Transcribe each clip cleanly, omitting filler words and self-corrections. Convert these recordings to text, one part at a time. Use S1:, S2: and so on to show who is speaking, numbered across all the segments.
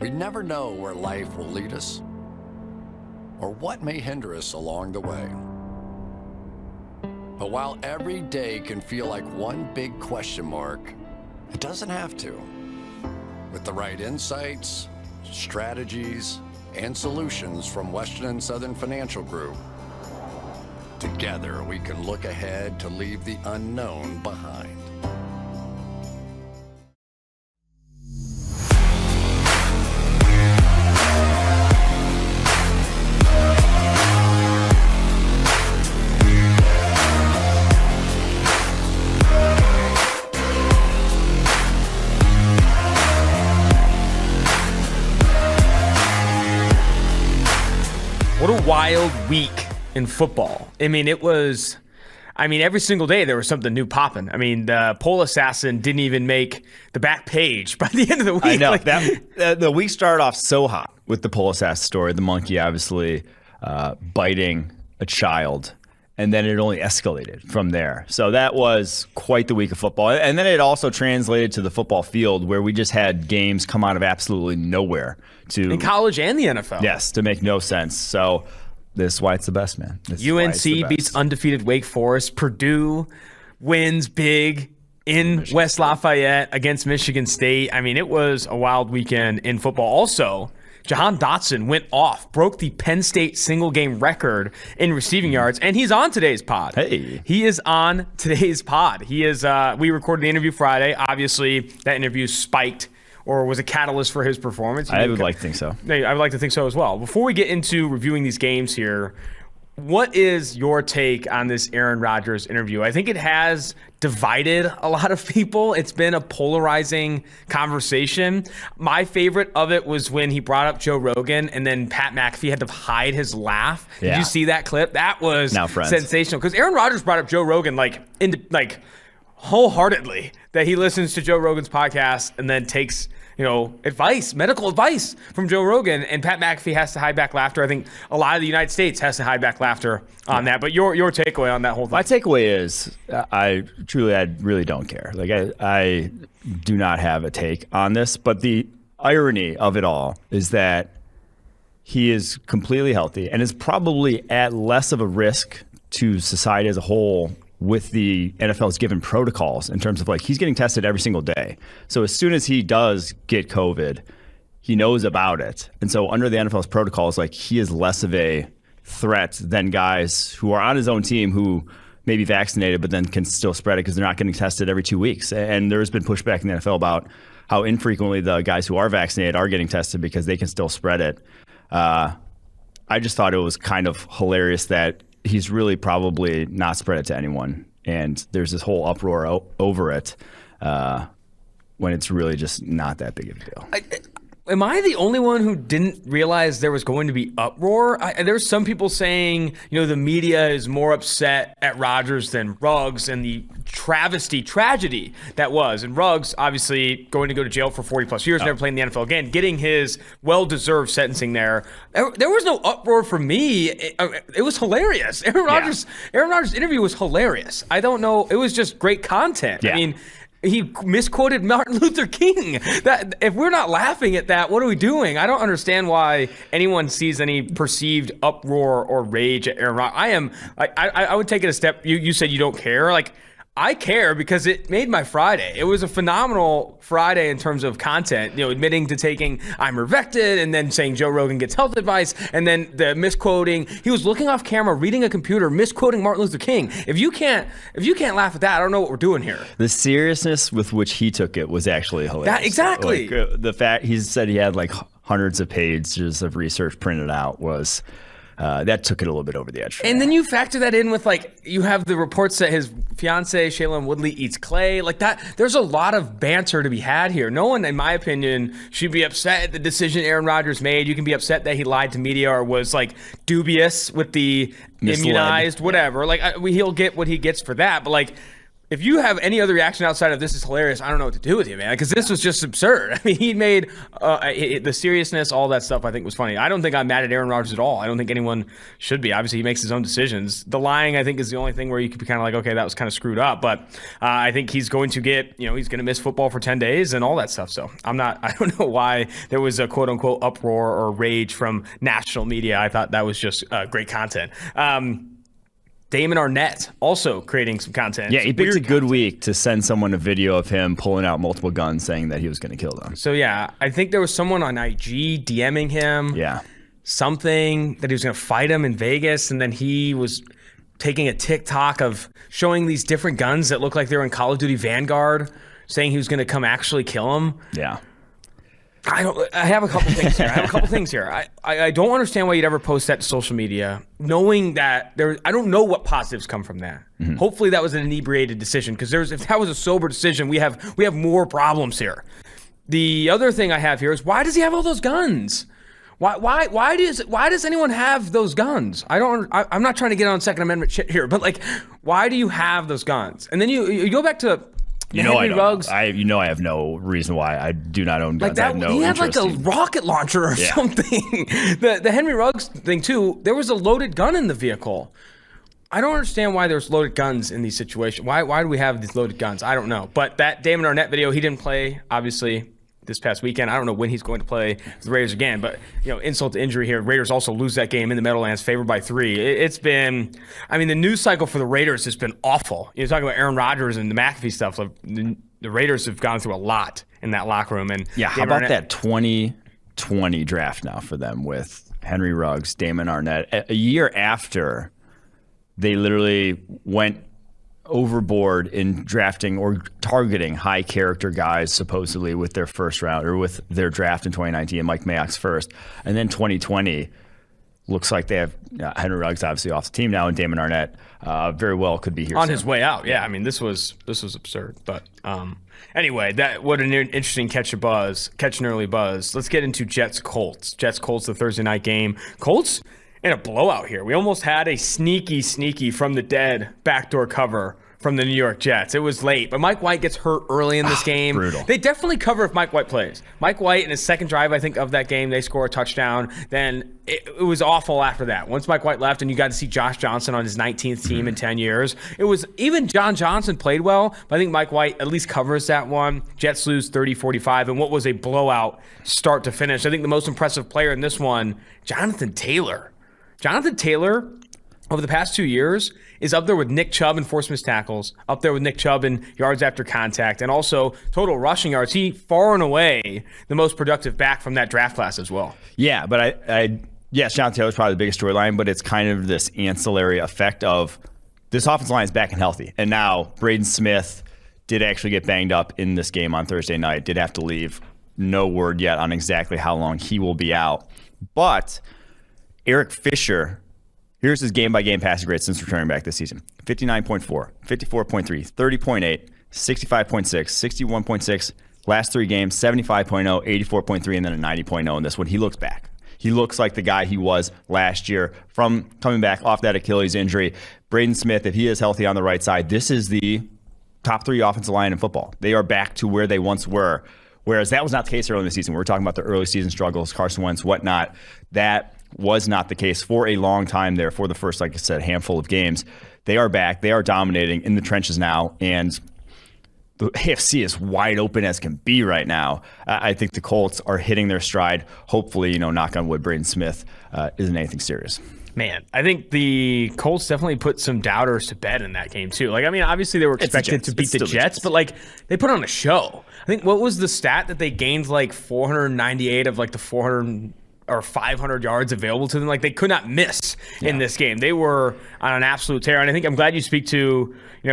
S1: We never know where life will lead us or what may hinder us along the way. But while every day can feel like one big question mark, it doesn't have to. With the right insights, strategies, and solutions from Western and Southern Financial Group, together we can look ahead to leave the unknown behind.
S2: What a wild week in football. Every single day there was something new popping. The poll assassin didn't even make the back page by the end of the week.
S3: I know. The week started off so hot with the poll assassin story. The monkey obviously biting a child, and then it only escalated from there. So that was quite the week of football. And then it also translated to the football field, where we just had games come out of absolutely nowhere. In
S2: college and the NFL.
S3: Yes, to make no sense. So this is why it's the best, man.
S2: UNC beats undefeated Wake Forest. Purdue wins big in West Lafayette against Michigan State. It was a wild weekend in football. Also, Jahan Dotson went off, broke the Penn State single-game record in receiving yards, and he's on today's pod.
S3: Hey.
S2: He is on today's pod. He is. We recorded the interview Friday. Obviously, that interview spiked or was a catalyst for his performance.
S3: I would like to think so.
S2: I would like to think so as well. Before we get into reviewing these games here, what is your take on this Aaron Rodgers interview? I think it has divided a lot of people. It's been a polarizing conversation. My favorite of it was when he brought up Joe Rogan and then Pat McAfee had to hide his laugh.
S3: Yeah.
S2: Did you see that clip? That was sensational. Because Aaron Rodgers brought up Joe Rogan wholeheartedly, that he listens to Joe Rogan's podcast and then takes medical advice from Joe Rogan, and Pat McAfee has to hide back laughter. I think a lot of the United States has to hide back laughter on that. But your takeaway on that whole thing?
S3: My takeaway is I really don't care. I do not have a take on this. But the irony of it all is that he is completely healthy and is probably at less of a risk to society as a whole with the NFL's given protocols in terms of he's getting tested every single day. So as soon as he does get COVID, he knows about it. And so under the NFL's protocols, he is less of a threat than guys who are on his own team who may be vaccinated but then can still spread it because they're not getting tested every 2 weeks. And there's been pushback in the NFL about how infrequently the guys who are vaccinated are getting tested because they can still spread it. I just thought it was kind of hilarious that he's really probably not spread it to anyone. And there's this whole uproar over it when it's really just not that big of a deal.
S2: Am I the only one who didn't realize there was going to be uproar? There's some people saying, the media is more upset at Rodgers than Ruggs and the tragedy that was. And Ruggs, obviously, going to go to jail for 40-plus years, never playing in the NFL again, getting his well-deserved sentencing there. There was no uproar from me. It was hilarious. Aaron Rodgers' interview was hilarious. I don't know. It was just great content.
S3: Yeah.
S2: He misquoted Martin Luther King. That if we're not laughing at that, what are we doing? I don't understand why anyone sees any perceived uproar or rage at Aaron Rodgers. I would take it a step. You said you don't care. I care because it made my Friday. It was a phenomenal Friday in terms of content, admitting to taking Ivermectin and then saying Joe Rogan gets health advice and then the misquoting. He was looking off camera, reading a computer, misquoting Martin Luther King. If you can't laugh at that, I don't know what we're doing here.
S3: The seriousness with which he took it was actually hilarious.
S2: Exactly.
S3: The fact he said he had hundreds of pages of research printed out was that took it a little bit over the edge.
S2: And then you factor that in with you have the reports that his fiance Shailene Woodley eats clay that. There's a lot of banter to be had here. No one, in my opinion, should be upset at the decision Aaron Rodgers made. You can be upset that he lied to media or was dubious with the
S3: misled,
S2: immunized, whatever. He'll get what he gets for that. But if you have any other reaction outside of this is hilarious, I don't know what to do with you, man, because this was just absurd. I mean, he made the seriousness, all that stuff I think was funny. I don't think I'm mad at Aaron Rodgers at all. I don't think anyone should be. Obviously, he makes his own decisions. The lying, I think, is the only thing where you could be kind of like, okay, that was kind of screwed up. But I think he's going to get, he's going to miss football for 10 days and all that stuff. So I don't know why there was a quote unquote uproar or rage from national media. I thought that was just great content. Damon Arnette also creating some content.
S3: Yeah, he picked a good week to send someone a video of him pulling out multiple guns saying that he was going to kill them.
S2: So, yeah, I think there was someone on IG DMing him.
S3: Yeah.
S2: Something that he was going to fight him in Vegas, and then he was taking a TikTok of showing these different guns that look like they were in Call of Duty Vanguard, saying he was going to come actually kill him.
S3: Yeah.
S2: I have a couple things here. I don't understand why you'd ever post that to social media, knowing that I don't know what positives come from that. Mm-hmm. Hopefully that was an inebriated decision, because if that was a sober decision, we have more problems here. The other thing I have here is, why does he have all those guns? Why does anyone have those guns? I'm not trying to get on Second Amendment shit here, but like, why do you have those guns? And then you go back to Henry Ruggs.
S3: I have no reason why I do not own guns.
S2: Like that,
S3: I have no
S2: he had like
S3: interest
S2: a rocket launcher or something. The Henry Ruggs thing too. There was a loaded gun in the vehicle. I don't understand why there's loaded guns in these situations. Why do we have these loaded guns? I don't know. But that Damon Arnette video, he didn't play obviously this past weekend. I don't know when he's going to play the Raiders again, but insult to injury here. Raiders also lose that game in the Meadowlands, favored by 3. It's been, the news cycle for the Raiders has been awful. You're talking about Aaron Rodgers and the McAfee stuff. Like, the Raiders have gone through a lot in that locker room. And
S3: yeah, how about that 2020 draft now for them with Henry Ruggs, Damon Arnette, a year after they literally went overboard in drafting or targeting high character guys supposedly with their first round or with their draft in 2019 and Mike Mayock's first, and then 2020 looks like they have Henry Ruggs obviously off the team now, and Damon Arnette very well could be here
S2: on
S3: soon.
S2: his way out. Yeah, this was absurd. But anyway, what an interesting catch an early buzz. Let's get into Jets-Colts. Jets-Colts, the Thursday night game. Colts in a blowout here. We almost had a sneaky from the dead backdoor cover from the New York Jets. It was late, but Mike White gets hurt early in this game.
S3: Brutal.
S2: They definitely cover if Mike White plays. Mike White in his second drive, I think, of that game, they score a touchdown. Then it was awful after that. Once Mike White left and you got to see Josh Johnson on his 19th team in 10 years, it was, even John Johnson played well, but I think Mike White at least covers that one. Jets lose 30-45 in what was a blowout start to finish. I think the most impressive player in this one, Jonathan Taylor. Jonathan Taylor, over the past 2 years, is up there with Nick Chubb in forced missed tackles, up there with Nick Chubb in yards after contact, and also total rushing yards. He far and away the most productive back from that draft class as well.
S3: Yeah, but yes, Jonathan Taylor's probably the biggest storyline, but it's kind of this ancillary effect of this offensive line is back and healthy. And now Braden Smith did actually get banged up in this game on Thursday night, did have to leave. No word yet on exactly how long he will be out. But Eric Fisher, here's his game-by-game passing grade since returning back this season. 59.4, 54.3, 30.8, 65.6, 61.6, last 3 games, 75.0, 84.3, and then a 90.0 in this one. He looks back. He looks like the guy he was last year from coming back off that Achilles injury. Braden Smith, if he is healthy on the right side, this is the top 3 offensive line in football. They are back to where they once were, whereas that was not the case early in the season. We were talking about the early season struggles, Carson Wentz, whatnot. That was not the case for a long time there for the first, like I said, handful of games. They are back. They are dominating in the trenches now, and the AFC is wide open as can be right now. I think the Colts are hitting their stride. Hopefully, knock on wood, Braden Smith isn't anything serious.
S2: Man, I think the Colts definitely put some doubters to bed in that game too. Obviously they were expected to beat the Jets, but they put on a show. I think what was the stat that they gained 498 of the 400 or 500 yards available to them. They could not miss in this game. They were on an absolute tear. And I think I'm glad you speak to, the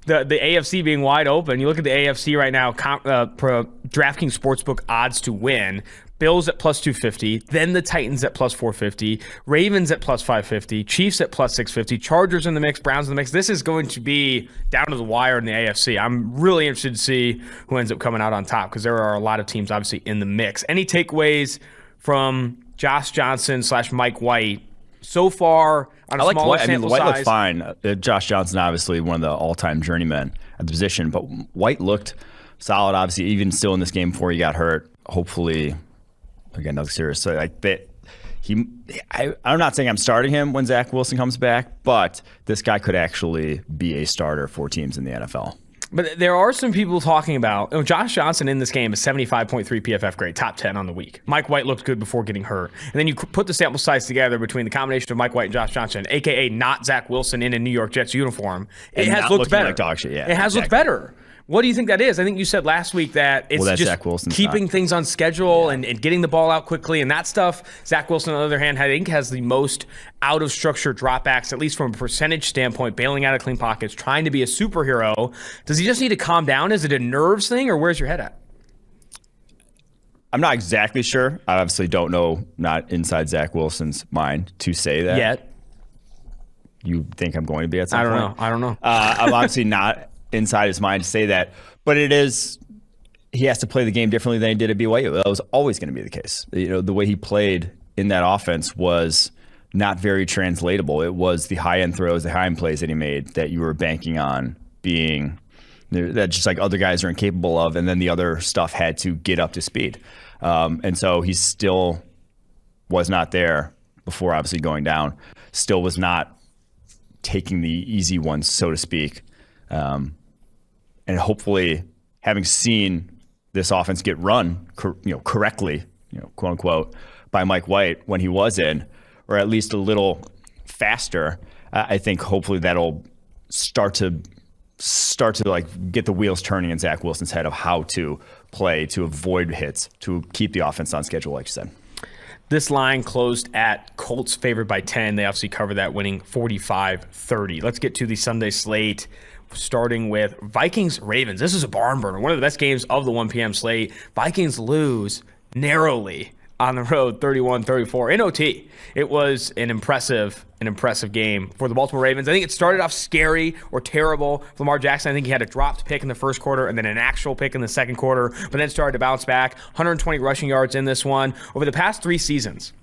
S2: AFC being wide open. You look at the AFC right now, DraftKings Sportsbook odds to win. Bills at plus 250, then the Titans at plus 450, Ravens at plus 550, Chiefs at plus 650, Chargers in the mix, Browns in the mix. This is going to be down to the wire in the AFC. I'm really interested to see who ends up coming out on top, because there are a lot of teams obviously in the mix. Any takeaways from Josh Johnson / Mike White so far on a smaller sample
S3: White
S2: size.
S3: looked fine. Josh Johnson, obviously one of the all-time journeymen at the position, but White looked solid, obviously, even still in this game before he got hurt. Hopefully, again, nothing serious. So like that, I'm not saying I'm starting him when Zach Wilson comes back, but this guy could actually be a starter for teams in the NFL.
S2: But there are some people talking about Josh Johnson in this game is 75.3 PFF grade, top 10 on the week. Mike White looked good before getting hurt. And then you put the sample size together between the combination of Mike White and Josh Johnson, a.k.a. not Zach Wilson in a New York Jets uniform. It has looked better.
S3: Like dog shit. Yeah,
S2: it has looked better. What do you think that is? I think you said last week that it's just keeping things on schedule and getting the ball out quickly and that stuff. Zach Wilson, on the other hand, I think has the most out-of-structure dropbacks, at least from a percentage standpoint, bailing out of clean pockets, trying to be a superhero. Does he just need to calm down? Is it a nerves thing, or where's your head at?
S3: I'm not exactly sure. I obviously don't know, not inside Zach Wilson's mind to say that.
S2: Yet.
S3: You think I'm going to be at some point?
S2: I don't know.
S3: I'm obviously not inside his mind to say that, but it is, he has to play the game differently than he did at BYU. That was always going to be the case. The way he played in that offense was not very translatable. It was the high-end throws, the high-end plays that he made that you were banking on being that just like other guys are incapable of, and then the other stuff had to get up to speed. And so he still was not there before obviously going down, still was not taking the easy ones, so to speak. And hopefully, having seen this offense get run, correctly, quote unquote, by Mike White when he was in, or at least a little faster, I think hopefully that'll start to like get the wheels turning in Zach Wilson's head of how to play to avoid hits, to keep the offense on schedule, like you said.
S2: This line closed at Colts favored by 10. They obviously covered that, winning 45-30. Let's get to the Sunday slate, starting with Vikings-Ravens. This is a barn burner, one of the best games of the 1 p.m. slate. Vikings lose narrowly on the road, 31-34 in OT. It was an impressive game for the Baltimore Ravens. I think it started off scary or terrible for Lamar Jackson. I think he had a dropped pick in the first quarter and then an actual pick in the second quarter, but then started to bounce back. 120 rushing yards in this one. Over the past 3 seasons,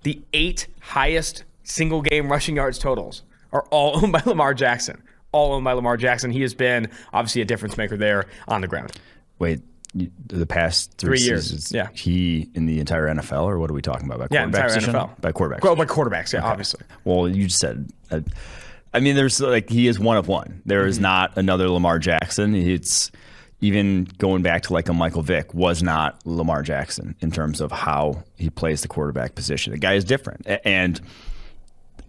S2: the 8 highest single-game rushing yards totals are all owned by Lamar Jackson. All owned by Lamar Jackson. He has been obviously a difference maker there on the ground.
S3: Wait, the past 3
S2: years, yeah.
S3: He in the entire NFL, or what are we talking about? By quarterback position?
S2: NFL.
S3: By quarterbacks.
S2: Well, by quarterbacks, yeah, okay. Obviously.
S3: Well, you just said, there's he is one of one. There is not another Lamar Jackson. It's even going back to like a Michael Vick was not Lamar Jackson in terms of how he plays the quarterback position. The guy is different. And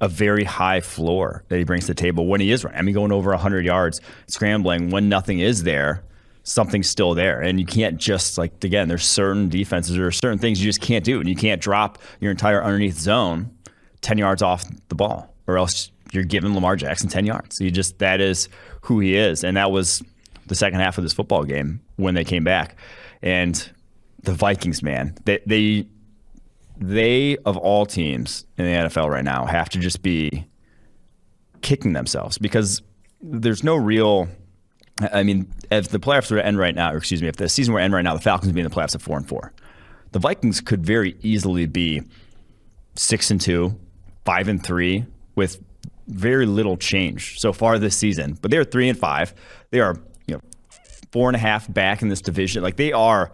S3: a very high floor that he brings to the table when he is running. Going over 100 yards, scrambling, when nothing is there, something's still there. And you can't just, again, there's certain defenses or certain things you just can't do. And you can't drop your entire underneath zone 10 yards off the ball, or else you're giving Lamar Jackson 10 yards. That is who he is. And that was the second half of this football game when they came back. And the Vikings, man, they of all teams in the NFL right now have to just be kicking themselves, because there's no real, if the playoffs were to end right now, if the season were to end right now, the Falcons would be in the playoffs at 4-4. The Vikings could very easily be 6-2, 5-3 with very little change so far this season. But they're 3-5. They are 4.5 back in this division. They are,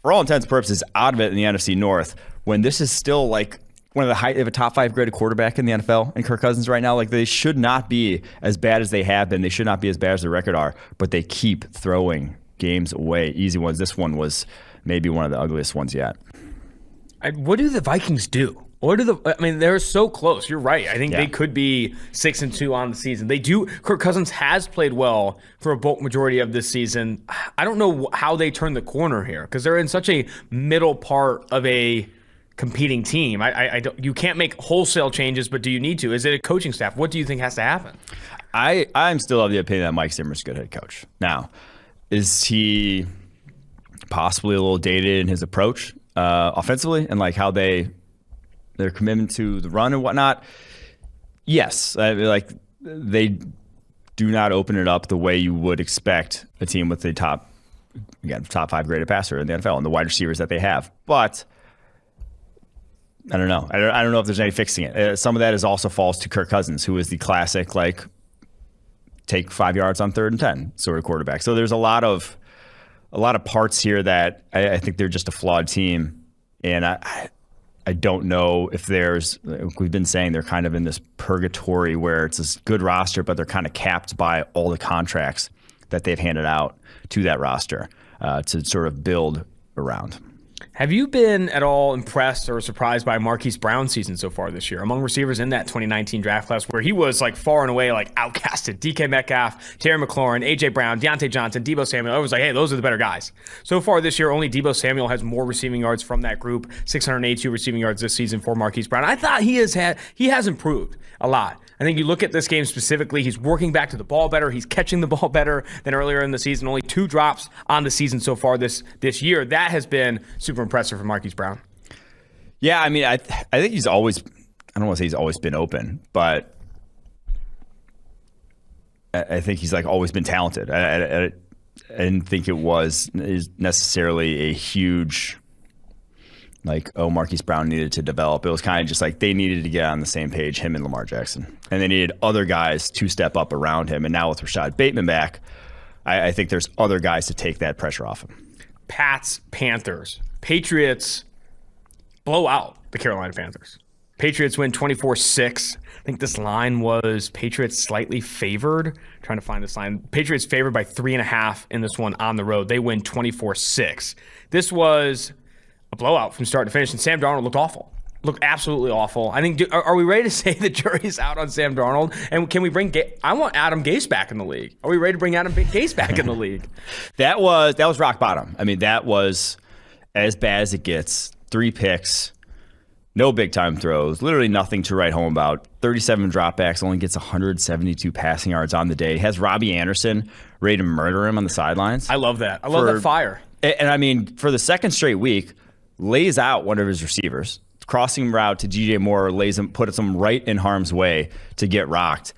S3: for all intents and purposes, out of it in the NFC North, when this is still one of the they have a top 5 graded quarterback in the NFL and Kirk Cousins right now. They should not be as bad as they have been. They should not be as bad as their record are, but they keep throwing games away, easy ones. This one was maybe one of the ugliest ones yet.
S2: What do the Vikings do? They're so close. You're right. I think they could be 6-2 on the season. They do. Kirk Cousins has played well for a bulk majority of this season. I don't know how they turn the corner here, because they're in such a middle part of a competing team. You can't make wholesale changes, but do you need to? Is it a coaching staff? What do you think has to happen?
S3: I'm still of the opinion that Mike Zimmer's a good head coach. Now, is he possibly a little dated in his approach offensively and how their commitment to the run and whatnot? Yes. They do not open it up the way you would expect a team with a top 5 graded passer in the NFL and the wide receivers that they have. But I don't know. I don't know if there's any fixing it. Some of that is also falls to Kirk Cousins, who is the classic, like, take 5 yards on 3rd and 10 sort of quarterback. So there's a lot of parts here that I think they're just a flawed team. And I don't know if we've been saying they're kind of in this purgatory where it's this good roster, but they're kind of capped by all the contracts that they've handed out to that roster to sort of build around.
S2: Have you been at all impressed or surprised by Marquise Brown's season so far this year among receivers in that 2019 draft class, where he was like far and away like outcasted? DK Metcalf, Terry McLaurin, AJ Brown, Deontay Johnson, Deebo Samuel. I was like, hey, those are the better guys. So far this year, only Deebo Samuel has more receiving yards from that group. 682 receiving yards this season for Marquise Brown. I thought he has improved a lot. I think you look at this game specifically, he's working back to the ball better. He's catching the ball better than earlier in the season. Only 2 drops on the season so far this year. That has been super impressive for Marquise Brown.
S3: Yeah, I mean, I think he's always, I don't want to say he's always been open, but I think he's like always been talented. I didn't think it was necessarily a huge, like, oh, Marquise Brown needed to develop. It was kind of just like they needed to get on the same page, him and Lamar Jackson. And they needed other guys to step up around him. And now with Rashad Bateman back, I think there's other guys to take that pressure off him.
S2: Pats, Panthers. Patriots blow out the Carolina Panthers. Patriots win 24-6. I think this line was Patriots slightly favored. Trying to find this line. Patriots favored by 3.5 in this one on the road. They win 24-6. This was a blowout from start to finish, and Sam Darnold looked awful. Looked absolutely awful. I think, are we ready to say the jury's out on Sam Darnold? And can we bring I want Adam Gase back in the league. Are we ready to bring Adam Gase back in the league?
S3: That was rock bottom. I mean, that was as bad as it gets. 3 picks, no big-time throws, literally nothing to write home about. 37 dropbacks, only gets 172 passing yards on the day. Has Robbie Anderson ready to murder him on the sidelines.
S2: I love that. I love that fire.
S3: And I mean, for the second straight week, lays out one of his receivers, crossing route to DJ Moore, puts him right in harm's way to get rocked.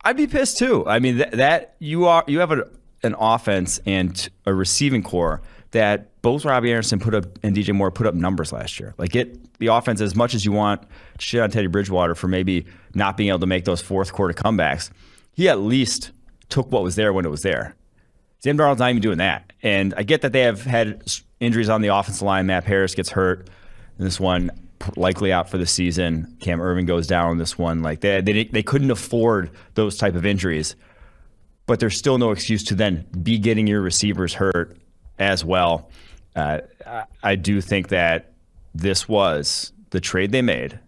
S3: I'd be pissed too. I mean, that you have an offense and a receiving core that both Robbie Anderson and DJ Moore put up numbers last year. Like, the offense, as much as you want to shit on Teddy Bridgewater for maybe not being able to make those fourth quarter comebacks, he at least took what was there when it was there. Sam Darnold's not even doing that. And I get that they have had injuries on the offensive line. Matt Harris gets hurt in this one, likely out for the season. Cam Irvin goes down in this one. Like, they couldn't afford those type of injuries. But there's still no excuse to then be getting your receivers hurt as well. I do think that this was the trade they made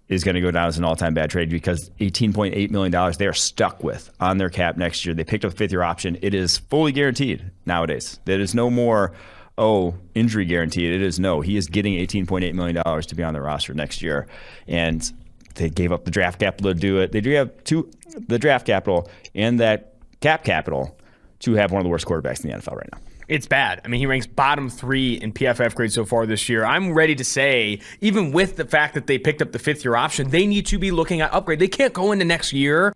S3: is going to go down as an all-time bad trade, because $18.8 million they are stuck with on their cap next year. They picked up a 5th-year option. It is fully guaranteed nowadays. There is no more, injury guaranteed. It is no. He is getting $18.8 million to be on the roster next year. And they gave up the draft capital to do it. They do have the draft capital and that cap capital to have one of the worst quarterbacks in the NFL right now.
S2: It's bad. I mean, he ranks bottom 3 in PFF grade so far this year. I'm ready to say, even with the fact that they picked up the 5th-year option, they need to be looking at upgrade. They can't go into next year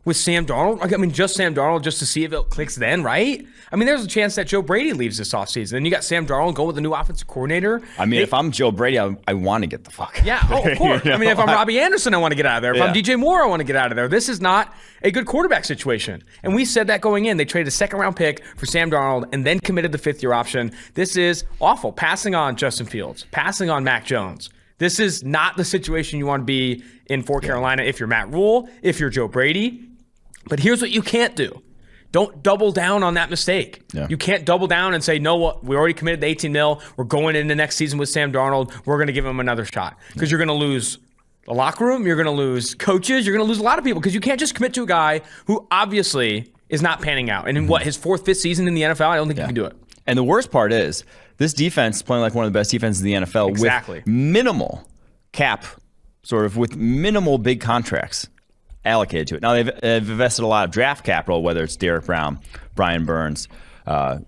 S2: with Sam Darnold. I mean, just Sam Darnold just to see if it clicks then, right? I mean, there's a chance that Joe Brady leaves this offseason. And you got Sam Darnold going with the new offensive coordinator.
S3: I mean, if I'm Joe Brady, I want to get the fuck out.
S2: Yeah, of course. I mean, if I'm Robbie Anderson, I want to get out of there. If I'm DJ Moore, I want to get out of there. This is not a good quarterback situation. And we said that going in. They traded a 2nd-round pick for Sam Darnold and then committed the 5th-year option. This is awful. Passing on Justin Fields. Passing on Mac Jones. This is not the situation you want to be in for Carolina if you're Matt Rule, if you're Joe Brady. But here's what you can't do. Don't double down on that mistake. Yeah. You can't double down and say, no, what? We already committed the 18 mil. We're going into next season with Sam Darnold. We're going to give him another shot. Because you're going to lose the locker room. You're going to lose coaches. You're going to lose a lot of people. Because you can't just commit to a guy who obviously is not panning out. And in his 4th, 5th season in the NFL, I don't think you can do it.
S3: And the worst part is, this defense is playing like one of the best defenses in the NFL with minimal cap, sort of with minimal big contracts allocated to it. Now, they've invested a lot of draft capital, whether it's Derek Brown, Brian Burns, blanking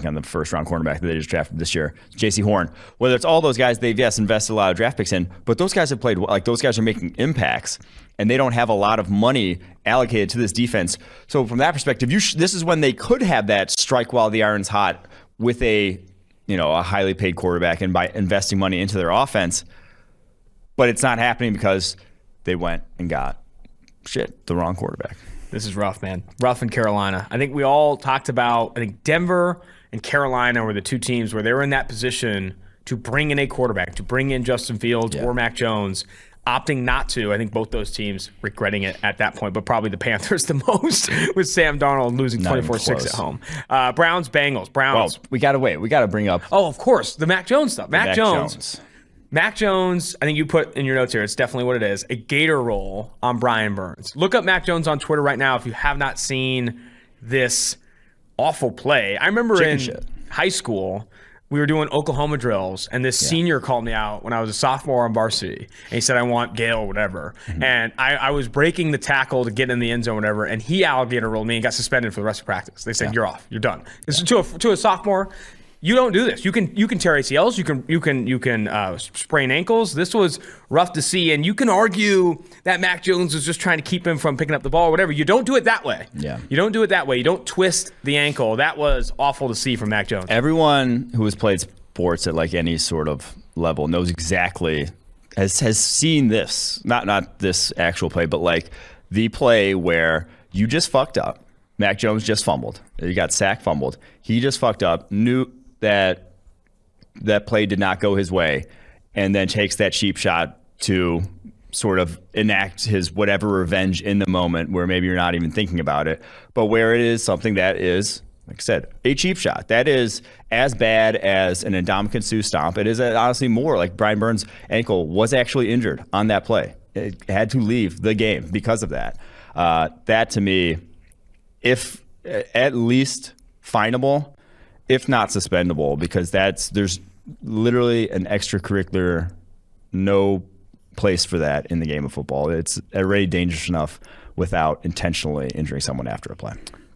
S3: on the 1st-round cornerback that they just drafted this year, J.C. Horn. Whether it's all those guys, they've, invested a lot of draft picks in, but those guys have played, like, those guys are making impacts, and they don't have a lot of money allocated to this defense. So from that perspective, this is when they could have that strike while the iron's hot with a a highly paid quarterback and by investing money into their offense. But it's not happening because they went and got the wrong quarterback.
S2: This is rough, man. Rough in Carolina. I think we all talked about, I think Denver and Carolina were the two teams where they were in that position to bring in a quarterback, to bring in Justin Fields or Mac Jones, opting not to. I think both those teams regretting it at that point, but probably the Panthers the most with Sam Darnold losing 24-6 at home. Browns-Bengals. Browns.
S3: Well, we got to wait. We got to bring up.
S2: Oh, of course. The Mac Jones stuff. Mac Jones. Mac Jones, I think you put in your notes here, it's definitely what it is, a gator roll on Brian Burns. Look up Mac Jones on Twitter right now if you have not seen this awful play. I remember high school, we were doing Oklahoma drills, and this senior called me out when I was a sophomore on varsity, and he said, I want Gayle or whatever. Mm-hmm. And I was breaking the tackle to get in the end zone or whatever, and he alligator rolled me and got suspended for the rest of practice. They said, you're off. You're done. This is to a sophomore. You don't do this. You can tear ACLs. You can sprain ankles. This was rough to see, and you can argue that Mac Jones was just trying to keep him from picking up the ball or whatever. You don't do it that way.
S3: Yeah.
S2: You don't do it that way. You don't twist the ankle. That was awful to see from Mac Jones.
S3: Everyone who has played sports at like any sort of level knows exactly, has seen this. Not this actual play, but like the play where you just fucked up. Mac Jones just fumbled. He got sacked, fumbled. He just fucked up. Knew that play did not go his way, and then takes that cheap shot to sort of enact his whatever revenge in the moment where maybe you're not even thinking about it, but where it is something that is, like I said, a cheap shot. That is as bad as an Ndamukong Suh stomp. It is honestly more like Brian Burns' ankle was actually injured on that play. It had to leave the game because of that. That to me, if at least finable, if not suspendable, because there's literally an extracurricular, no place for that in the game of football. It's already dangerous enough without intentionally injuring someone after a play.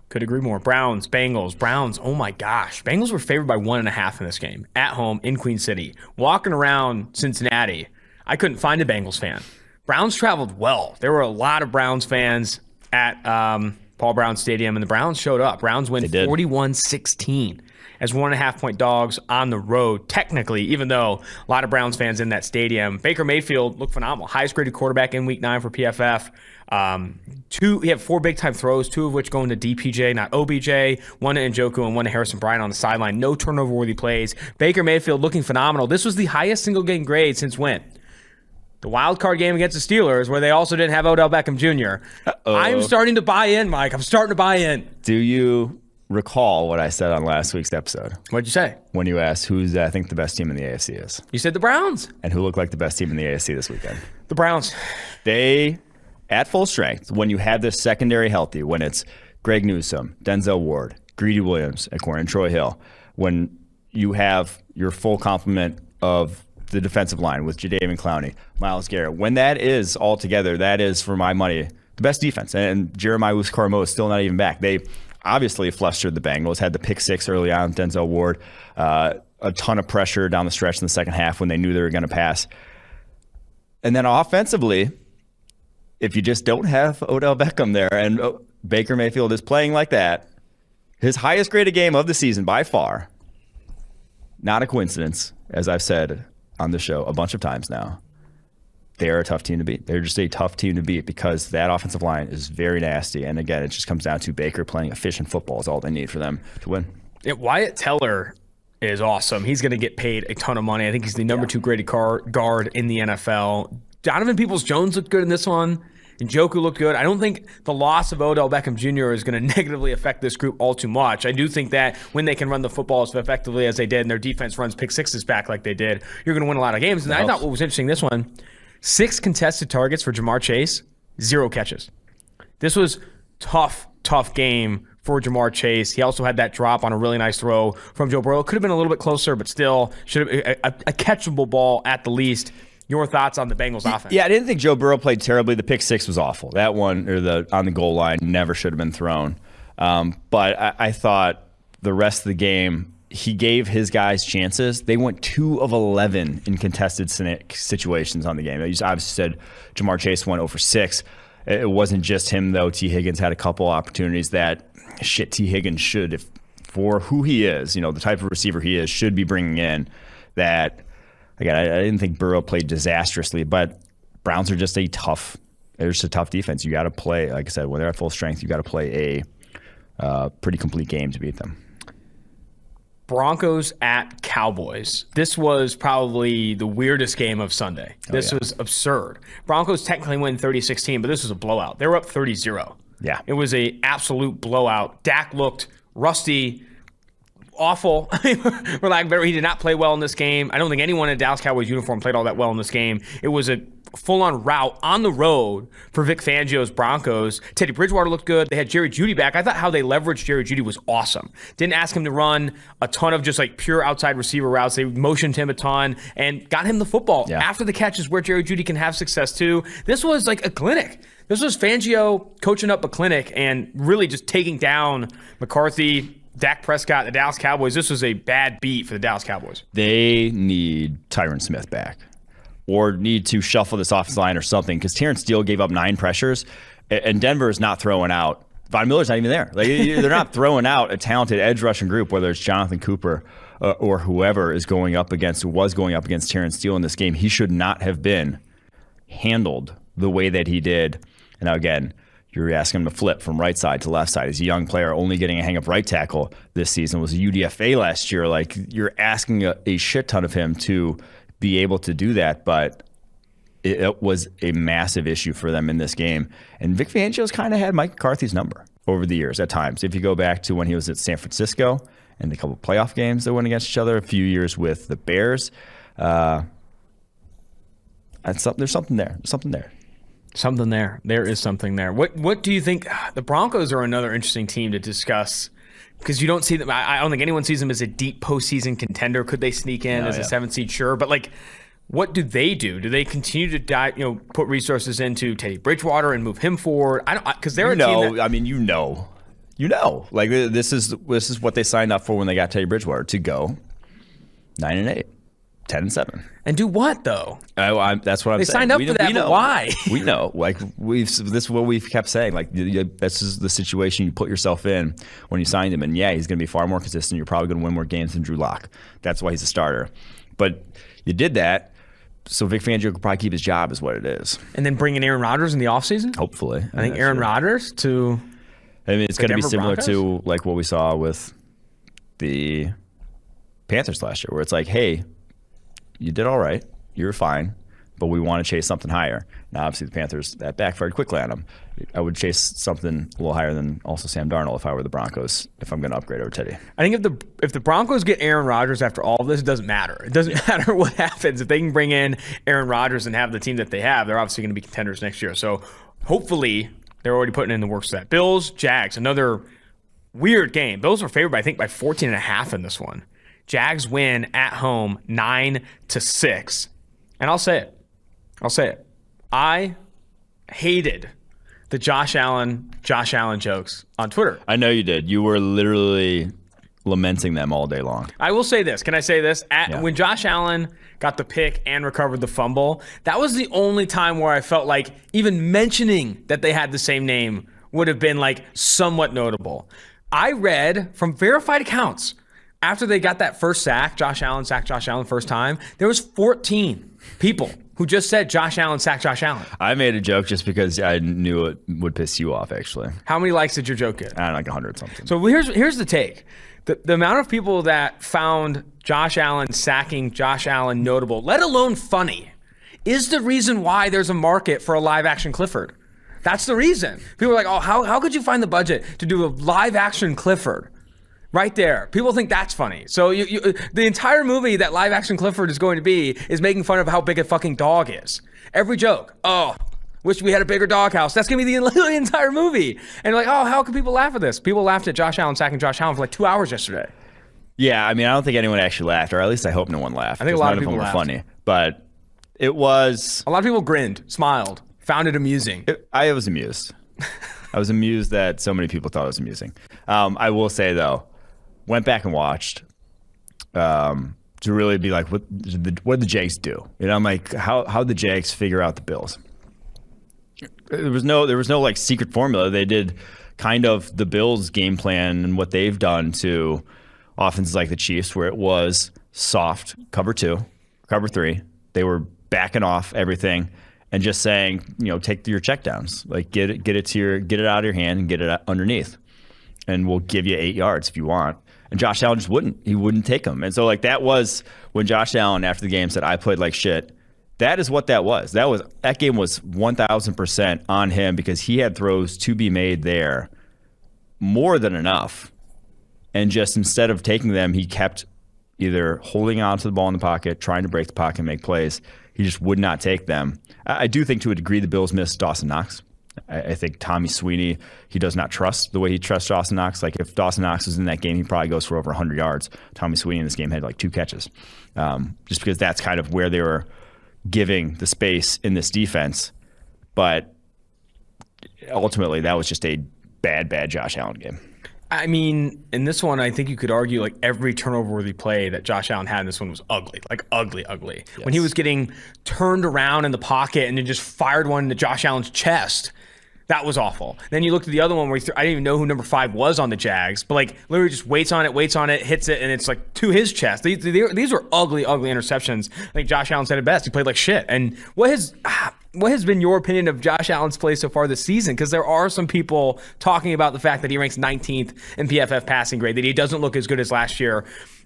S2: Could agree more. Browns, Bengals. Browns, oh my gosh. Bengals were favored by 1.5 in this game, at home in Queen City. Walking around Cincinnati, I couldn't find a Bengals fan. Browns traveled well. There were a lot of Browns fans at Paul Brown Stadium, and the Browns showed up. Browns win 41-16. As 1.5-point dogs on the road, technically, even though a lot of Browns fans in that stadium. Baker Mayfield looked phenomenal. Highest graded quarterback in Week 9 for PFF. He had 4 big-time throws, 2 of which going to DPJ, not OBJ, 1 to Njoku and 1 to Harrison Bryant on the sideline. No turnover-worthy plays. Baker Mayfield looking phenomenal. This was the highest single-game grade since when? The wild card game against the Steelers, where they also didn't have Odell Beckham Jr. I'm starting to buy in, Mike. I'm starting to buy in.
S3: Do you recall what I said on last week's episode?
S2: What'd you say?
S3: When you asked who's I think the best team in the AFC is.
S2: You said the Browns.
S3: And who looked like the best team in the AFC this weekend?
S2: The Browns.
S3: They, at full strength, when you have this secondary healthy, when it's Greg Newsome, Denzel Ward, Greedy Williams, and Troy Hill, when you have your full complement of the defensive line with Jadeveon Clowney, Myles Garrett, when that is all together, that is, for my money, the best defense. And Jeremiah Owusu-Koramoah is still not even back. They obviously flustered the Bengals, had the pick 6 early on, Denzel Ward, a ton of pressure down the stretch in the second half when they knew they were going to pass. And then offensively, if you just don't have Odell Beckham there and Baker Mayfield is playing like that, his highest graded game of the season by far, not a coincidence, as I've said on the show a bunch of times now, they are a tough team to beat. They're just a tough team to beat because that offensive line is very nasty. And again, it just comes down to Baker playing efficient football is all they need for them to win.
S2: Yeah, Wyatt Teller is awesome. He's going to get paid a ton of money. I think he's the number 2 graded guard in the NFL. Donovan Peoples-Jones looked good in this one. Njoku looked good. I don't think the loss of Odell Beckham Jr. is going to negatively affect this group all too much. I do think that when they can run the football as effectively as they did and their defense runs pick 6s back like they did, you're going to win a lot of games. And I thought what was interesting this one, 6 contested targets for Jamar Chase, 0 catches. This was tough game for Jamar Chase. He also had that drop on a really nice throw from Joe Burrow. Could have been a little bit closer, but still should have been a catchable ball at the least. Your thoughts on the Bengals offense?
S3: Yeah, I didn't think Joe Burrow played terribly. The pick 6 was awful. That one, on the goal line, never should have been thrown. But I thought the rest of the game, he gave his guys chances. They went 2 of 11 in contested situations on the game. You obviously said Jamar Chase went 0 for 6. It wasn't just him, though. T. Higgins had a couple opportunities that, T. Higgins should, if for who he is, the type of receiver he is, should be bringing in. That, again, I didn't think Burrow played disastrously, but Browns are just a tough defense. You got to play, like I said, when they're at full strength, you got to play a pretty complete game to beat them.
S2: Broncos at Cowboys. This was probably the weirdest game of Sunday. This was absurd. Broncos technically win 30-16, but this was a blowout. They were up 30-0.
S3: Yeah.
S2: It was an absolute blowout. Dak looked rusty, awful. For lack of better, he did not play well in this game. I don't think anyone in a Dallas Cowboys uniform played all that well in this game. It was a full-on rout on the road for Vic Fangio's Broncos. Teddy Bridgewater looked good. They had Jerry Jeudy back. I thought how they leveraged Jerry Jeudy was awesome. Didn't ask him to run a ton of just like pure outside receiver routes. They motioned him a ton and got him the football.
S3: Yeah.
S2: After the catches where Jerry Jeudy can have success too. This was like a clinic. This was Fangio coaching up a clinic and really just taking down McCarthy, Dak Prescott, the Dallas Cowboys. This was a bad beat for the Dallas Cowboys.
S3: They need Tyron Smith back, or need to shuffle this offensive line or something, because Terrence Steele gave up 9 pressures, and Denver is not throwing out. Von Miller's not even there. Like, they're not throwing out a talented edge rushing group, whether it's Jonathan Cooper or whoever was going up against Terrence Steele in this game. He should not have been handled the way that he did. And now, again, you're asking him to flip from right side to left side. He's a young player, only getting a hang-up right tackle this season. Was a UDFA last year. Like, you're asking a shit ton of him to be able to do that, but it was a massive issue for them in this game. And Vic Fangio's kind of had Mike McCarthy's number over the years at times. If you go back to when he was at San Francisco and a couple of playoff games that went against each other, a few years with the Bears, there's something there.
S2: Something there. There is something there. What do you think? The Broncos are another interesting team to discuss, because you don't see them. I don't think anyone sees them as a deep postseason contender. Could they sneak in as a 7th seed? Sure. But like, what do they do? Do they continue to put resources into Teddy Bridgewater and move him forward? I don't, because they're a team that,
S3: like, this is what they signed up for when they got Teddy Bridgewater, to go 9-8. 10-7.
S2: And do what though?
S3: That's what I'm saying.
S2: They signed up for that, but why?
S3: We know. Like, this is what we've kept saying. Like, this is the situation you put yourself in when you signed him. And yeah, he's going to be far more consistent. You're probably going to win more games than Drew Lock. That's why he's a starter. But you did that, so Vic Fangio could probably keep his job, is what it is.
S2: And then bring in Aaron Rodgers in the offseason?
S3: Hopefully.
S2: I think Aaron Rodgers to.
S3: I mean, it's going to be similar
S2: Broncos?
S3: to like what we saw with the Panthers last year, where it's like, hey, you did all right, you're fine, but we want to chase something higher. Now, obviously, the Panthers, that backfired quickly on them. I would chase something a little higher than also Sam Darnold if I were the Broncos, if I'm going to upgrade over Teddy.
S2: I think if the Broncos get Aaron Rodgers after all of this, it doesn't matter. It doesn't matter what happens. If they can bring in Aaron Rodgers and have the team that they have, they're obviously going to be contenders next year. So hopefully they're already putting in the works for that. Bills, Jags, another weird game. Bills were favored, I think, by 14.5 in this one. Jags win at home 9-6. And I'll say it. I hated the Josh Allen jokes on Twitter.
S3: I know you did. You were literally lamenting them all day long.
S2: I will say this. Can I say this? When Josh Allen got the pick and recovered the fumble, that was the only time where I felt like even mentioning that they had the same name would have been like somewhat notable. I read from verified accounts, after they got that first sack, Josh Allen sacked Josh Allen first time, there was 14 people who just said Josh Allen sacked Josh Allen.
S3: I made a joke just because I knew it would piss you off, actually.
S2: How many likes did your joke get?
S3: I don't know, like 100 something.
S2: So here's the take. The amount of people that found Josh Allen sacking Josh Allen notable, let alone funny, is the reason why there's a market for a live-action Clifford. That's the reason. People are like, oh, how could you find the budget to do a live-action Clifford? Right there. People think that's funny. So the entire movie that live action Clifford is going to be is making fun of how big a fucking dog is. Every joke. Oh, wish we had a bigger doghouse. That's going to be the entire movie. And like, oh, how can people laugh at this? People laughed at Josh Allen sacking Josh Allen for like 2 hours yesterday.
S3: Yeah, I mean, I don't think anyone actually laughed, or at least I hope no one laughed.
S2: I think a lot of people
S3: were
S2: laughed.
S3: funny. But it was...
S2: A lot of people grinned, smiled, found it amusing.
S3: I was amused. I was amused that so many people thought it was amusing. I will say, though, went back and watched to really be like, what did the Jags do? You know, I'm like, how the Jags figure out the Bills? There was no like secret formula. They did kind of the Bills' game plan and what they've done to offenses like the Chiefs, where it was soft cover 2, cover 3. They were backing off everything and just saying, take your checkdowns, like get it out of your hand and get it underneath, and we'll give you 8 yards if you want. And Josh Allen just wouldn't take them. And so like that was when Josh Allen after the game said, I played like shit. That is what that was. That game was 1,000% on him, because he had throws to be made there more than enough. And just instead of taking them, he kept either holding on to the ball in the pocket, trying to break the pocket and make plays. He just would not take them. I do think to a degree the Bills missed Dawson Knox. I think Tommy Sweeney, he does not trust the way he trusts Dawson Knox. Like if Dawson Knox was in that game, he probably goes for over 100 yards. Tommy Sweeney in this game had like 2 catches. Just because that's kind of where they were giving the space in this defense. But ultimately, that was just a bad Josh Allen game.
S2: I mean, in this one, I think you could argue like every turnover-worthy play that Josh Allen had in this one was ugly, like ugly. Yes. When he was getting turned around in the pocket and then just fired one into Josh Allen's chest, that was awful. Then you looked at the other one where I didn't even know who number 5 was on the Jags, but like literally just waits on it, hits it, and it's like to his chest. These were ugly interceptions. I think Josh Allen said it best. He played like shit. And what has been your opinion of Josh Allen's play so far this season? Because there are some people talking about the fact that he ranks 19th in PFF passing grade, that he doesn't look as good as last year.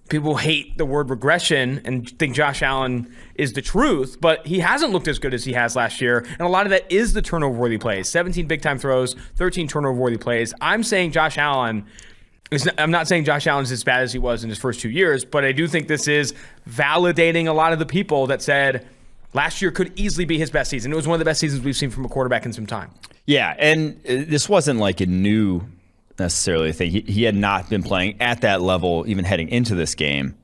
S2: People hate the word regression and think Josh Allen is the truth, but he hasn't looked as good as he has last year. And a lot of that is the turnover-worthy plays. 17 big-time throws, 13 turnover-worthy plays. I'm not saying Josh Allen is as bad as he was in his first 2 years, but I do think this is validating a lot of the people that said last year could easily be his best season. It was one of the best seasons we've seen from a quarterback in some time.
S3: Yeah, and this wasn't like a new necessarily thing. He had not been playing at that level even heading into this game.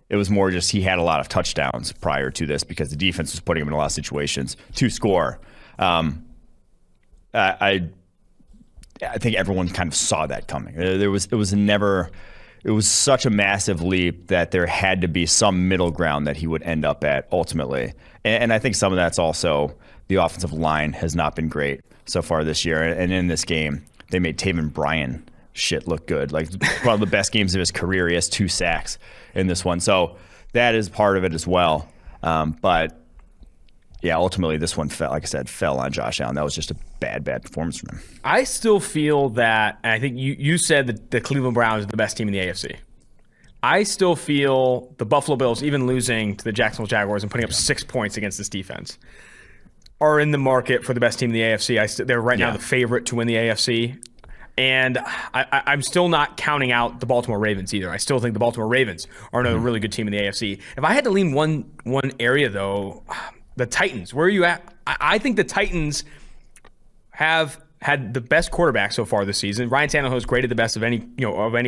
S3: It was more just he had a lot of touchdowns prior to this because the defense was putting him in a lot of situations to score. I think everyone kind of saw that coming. It was such a massive leap that there had to be some middle ground that he would end up at ultimately. And I think some of that's also the offensive line has not been great so far this year. And in this game, they made Taven Bryan shit look good. Like one of the best games of his career. He has 2 sacks in this one. So that is part of it as well. But yeah, ultimately this one fell on Josh Allen. That was just a bad performance from him. I
S2: still feel that, and I think you said that the Cleveland Browns are the best team in the AFC. I still feel the Buffalo Bills, even losing to the Jacksonville Jaguars and putting up 6 points against this defense, are in the market for the best team in the AFC. They're right now the favorite to win the AFC. And I'm still not counting out the Baltimore Ravens either. I still think the Baltimore Ravens are another really good team in the AFC. If I had to lean one area, though, the Titans, where are you at? I think the Titans have had the best quarterback so far this season. Ryan Tannehill has graded the best of any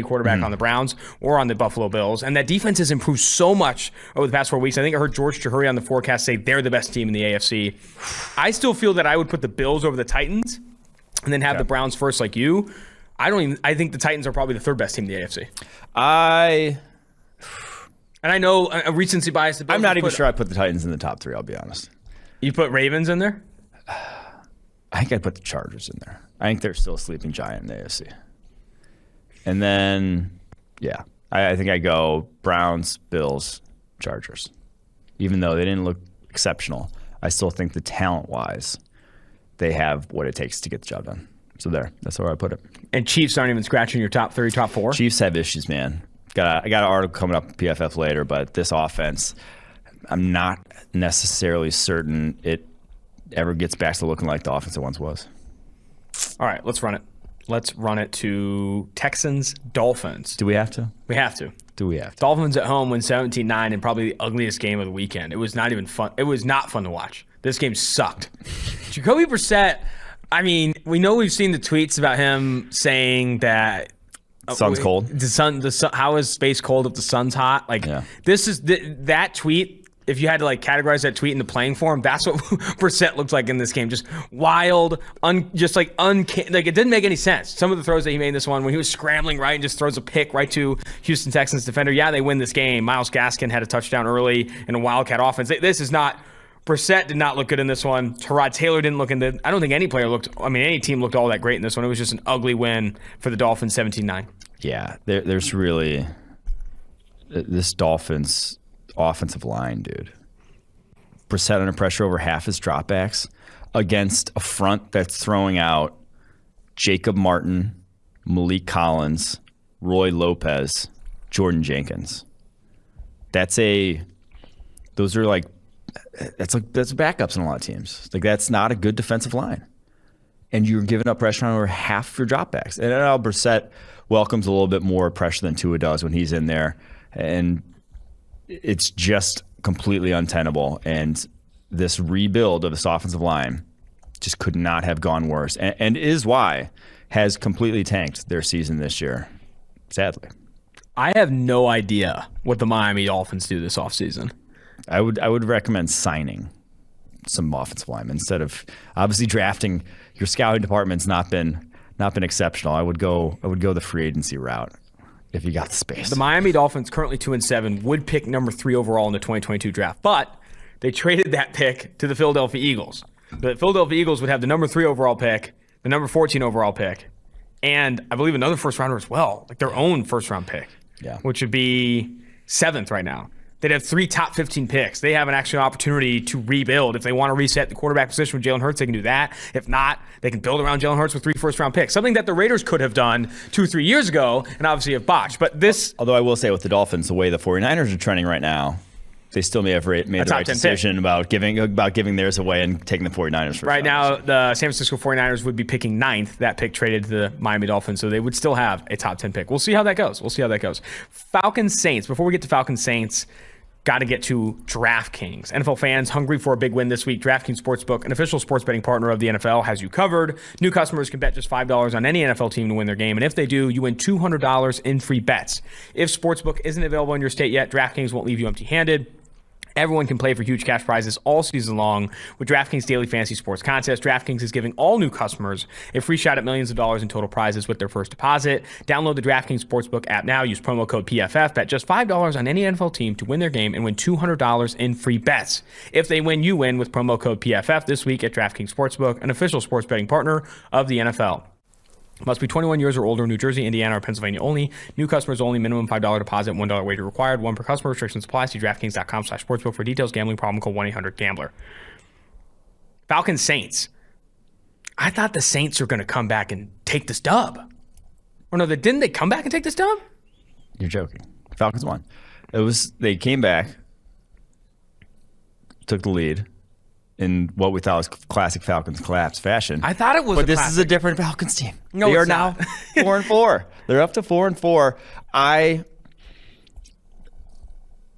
S2: quarterback on the Browns or on the Buffalo Bills, and that defense has improved so much over the past 4 weeks. I think I heard George Chahuri on the forecast say they're the best team in the AFC. I still feel that I would put the Bills over the Titans, and then have the Browns first, like you. I think the Titans are probably the 3rd best team in the AFC. And I know a recency bias.
S3: I'm not even sure I put the Titans in the top 3. I'll be honest.
S2: You put Ravens in there?
S3: I think I'd put the Chargers in there. I think they're still a sleeping giant in the AFC. And then, I think I go Browns, Bills, Chargers. Even though they didn't look exceptional, I still think that talent-wise, they have what it takes to get the job done. So that's where I put it.
S2: And Chiefs aren't even scratching your top 3, top 4?
S3: Chiefs have issues, man. I got an article coming up PFF later, but this offense, I'm not necessarily certain it ever gets back to looking like the offense it once was.
S2: All right, let's run it. Let's run it to Texans-Dolphins.
S3: Do we have to?
S2: We have to.
S3: Do we have to?
S2: Dolphins at home win 17-9 and probably the ugliest game of the weekend. It was not even fun. It was not fun to watch. This game sucked. Jacoby Brissett, I mean, we know we've seen the tweets about him saying that
S3: sun's cold.
S2: The sun. How is space cold if the sun's hot? This is that tweet. If you had to categorize that tweet into playing form, that's what Brissett looked like in this game. Just wild, it didn't make any sense. Some of the throws that he made in this one, when he was scrambling right and just throws a pick right to Houston Texans defender. Yeah, they win this game. Myles Gaskin had a touchdown early in a Wildcat offense. This is not Brissett did not look good in this one. Tyrod Taylor didn't look I don't think any team looked all that great in this one. It was just an ugly win for the Dolphins, 17-9.
S3: Yeah, there's really this Dolphins offensive line, dude. Brissett under pressure over half his dropbacks against a front that's throwing out Jacob Martin, Malik Collins, Roy Lopez, Jordan Jenkins. That's backups in a lot of teams. Like, that's not a good defensive line. And you're giving up pressure on over half your dropbacks. And I know Brissett welcomes a little bit more pressure than Tua does when he's in there. And it's just completely untenable. And this rebuild of this offensive line just could not have gone worse. And is why has completely tanked their season this year, sadly.
S2: I have no idea what the Miami Dolphins do this offseason.
S3: I would recommend signing some offensive linemen instead of obviously drafting. Your scouting department's not been exceptional. I would go the free agency route if you got the space.
S2: The Miami Dolphins, currently 2-7, would pick number 3 overall in the 2022 draft, but they traded that pick to the Philadelphia Eagles. The Philadelphia Eagles would have the number 3 overall pick, the number 14 overall pick, and I believe another first rounder as well, like their own first round pick, which would be 7th right now. They'd have 3 top 15 picks. They have an actual opportunity to rebuild. If they want to reset the quarterback position with Jalen Hurts, they can do that. If not, they can build around Jalen Hurts with 3 first-round picks, something that the Raiders could have done 2-3 years ago and obviously have botched. But this...
S3: Although I will say with the Dolphins, the way the 49ers are trending right now, they still may have made the right decision about giving theirs away and taking the 49ers first.
S2: Right now, the San Francisco 49ers would be picking 9th. That pick traded to the Miami Dolphins, so they would still have a top 10 pick. We'll see how that goes. Falcons-Saints. Before we get to Falcons-Saints, got to get to DraftKings. NFL fans hungry for a big win this week. DraftKings Sportsbook, an official sports betting partner of the NFL, has you covered. New customers can bet just $5 on any NFL team to win their game, and if they do, you win $200 in free bets. If Sportsbook isn't available in your state yet, DraftKings won't leave you empty-handed. Everyone can play for huge cash prizes all season long with DraftKings Daily Fantasy Sports Contest. DraftKings is giving all new customers a free shot at millions of dollars in total prizes with their first deposit. Download the DraftKings Sportsbook app now. Use promo code PFF. Bet just $5 on any NFL team to win their game and win $200 in free bets. If they win, you win with promo code PFF this week at DraftKings Sportsbook, an official sports betting partner of the NFL. Must be 21 years or older. New Jersey, Indiana, or Pennsylvania only. New customers only. Minimum $5 deposit, $1 wager required. 1 per customer. Restrictions apply. See DraftKings.com/sportsbook for details. Gambling problem? Call 1-800-GAMBLER. Falcons-Saints. I thought the Saints were going to come back and take this dub. Or no, didn't they come back and take this dub?
S3: You're joking. Falcons won. They came back, took the lead in what we thought was classic Falcons collapse fashion.
S2: I thought it was,
S3: but this is a different Falcons team.
S2: No,
S3: they are
S2: not.
S3: now 4-4. They're up to 4-4. I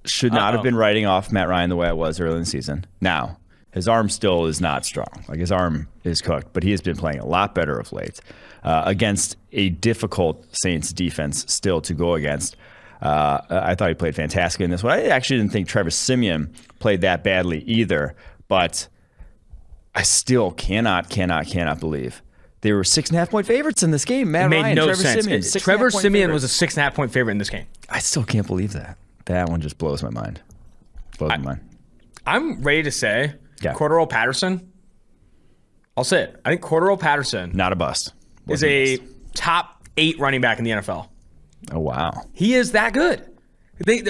S3: should not have been writing off Matt Ryan the way I was early in the season. Now, his arm still is not strong. Like, his arm is cooked, but he has been playing a lot better of late against a difficult Saints defense still to go against. I thought he played fantastically in this one. I actually didn't think Trevor Siemian played that badly either, but I still cannot believe they were 6.5-point favorites in this game. Matt Ryan,
S2: made no
S3: Trevor
S2: sense.
S3: Siemian,
S2: Trevor Siemian was a 6.5-point favorite in this game.
S3: I still can't believe that. That one just blows my mind.
S2: I'm ready to say Cordarrelle Patterson. I'll say it. I think Cordarrelle Patterson
S3: not a bust.
S2: Is a top 8 running back in the NFL.
S3: Oh, wow.
S2: He is that good.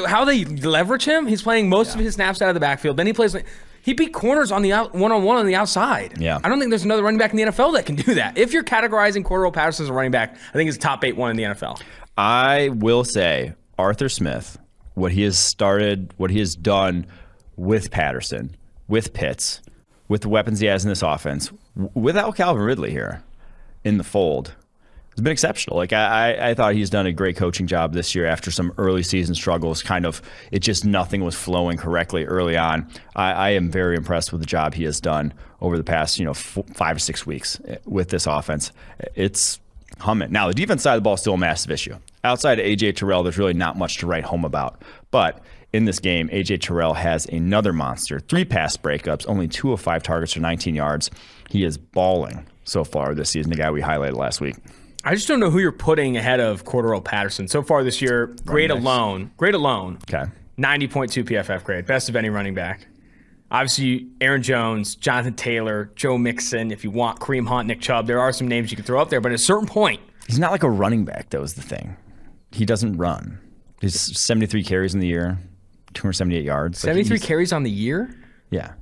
S2: How they leverage him, he's playing most of his snaps out of the backfield. Then he beat corners on the one-on-one on the outside.
S3: Yeah.
S2: I don't think there's another running back in the NFL that can do that. If you're categorizing Cordarrelle Patterson as a running back, I think he's a top 8 one in the NFL.
S3: I will say Arthur Smith, what he has done with Patterson, with Pitts, with the weapons he has in this offense, without Calvin Ridley here in the fold, it's been exceptional. Like, I thought he's done a great coaching job this year after some early season struggles. Nothing was flowing correctly early on. I am very impressed with the job he has done over the past 5 or 6 weeks with this offense. It's humming. Now, the defense side of the ball is still a massive issue. Outside of A.J. Terrell, there's really not much to write home about. But in this game, A.J. Terrell has another monster. 3 pass breakups, only 2 of 5 targets for 19 yards. He is balling so far this season, the guy we highlighted last week.
S2: I just don't know who you're putting ahead of Cordarrelle Patterson. So far this year, grade alone.
S3: Okay.
S2: 90.2 PFF grade. Best of any running back. Obviously, Aaron Jones, Jonathan Taylor, Joe Mixon, if you want, Kareem Hunt, Nick Chubb. There are some names you can throw up there, but at a certain point.
S3: He's not like a running back, though, is the thing. He doesn't run. He's 73 carries in the year, 278 yards.
S2: 73 carries on the year?
S3: Yeah.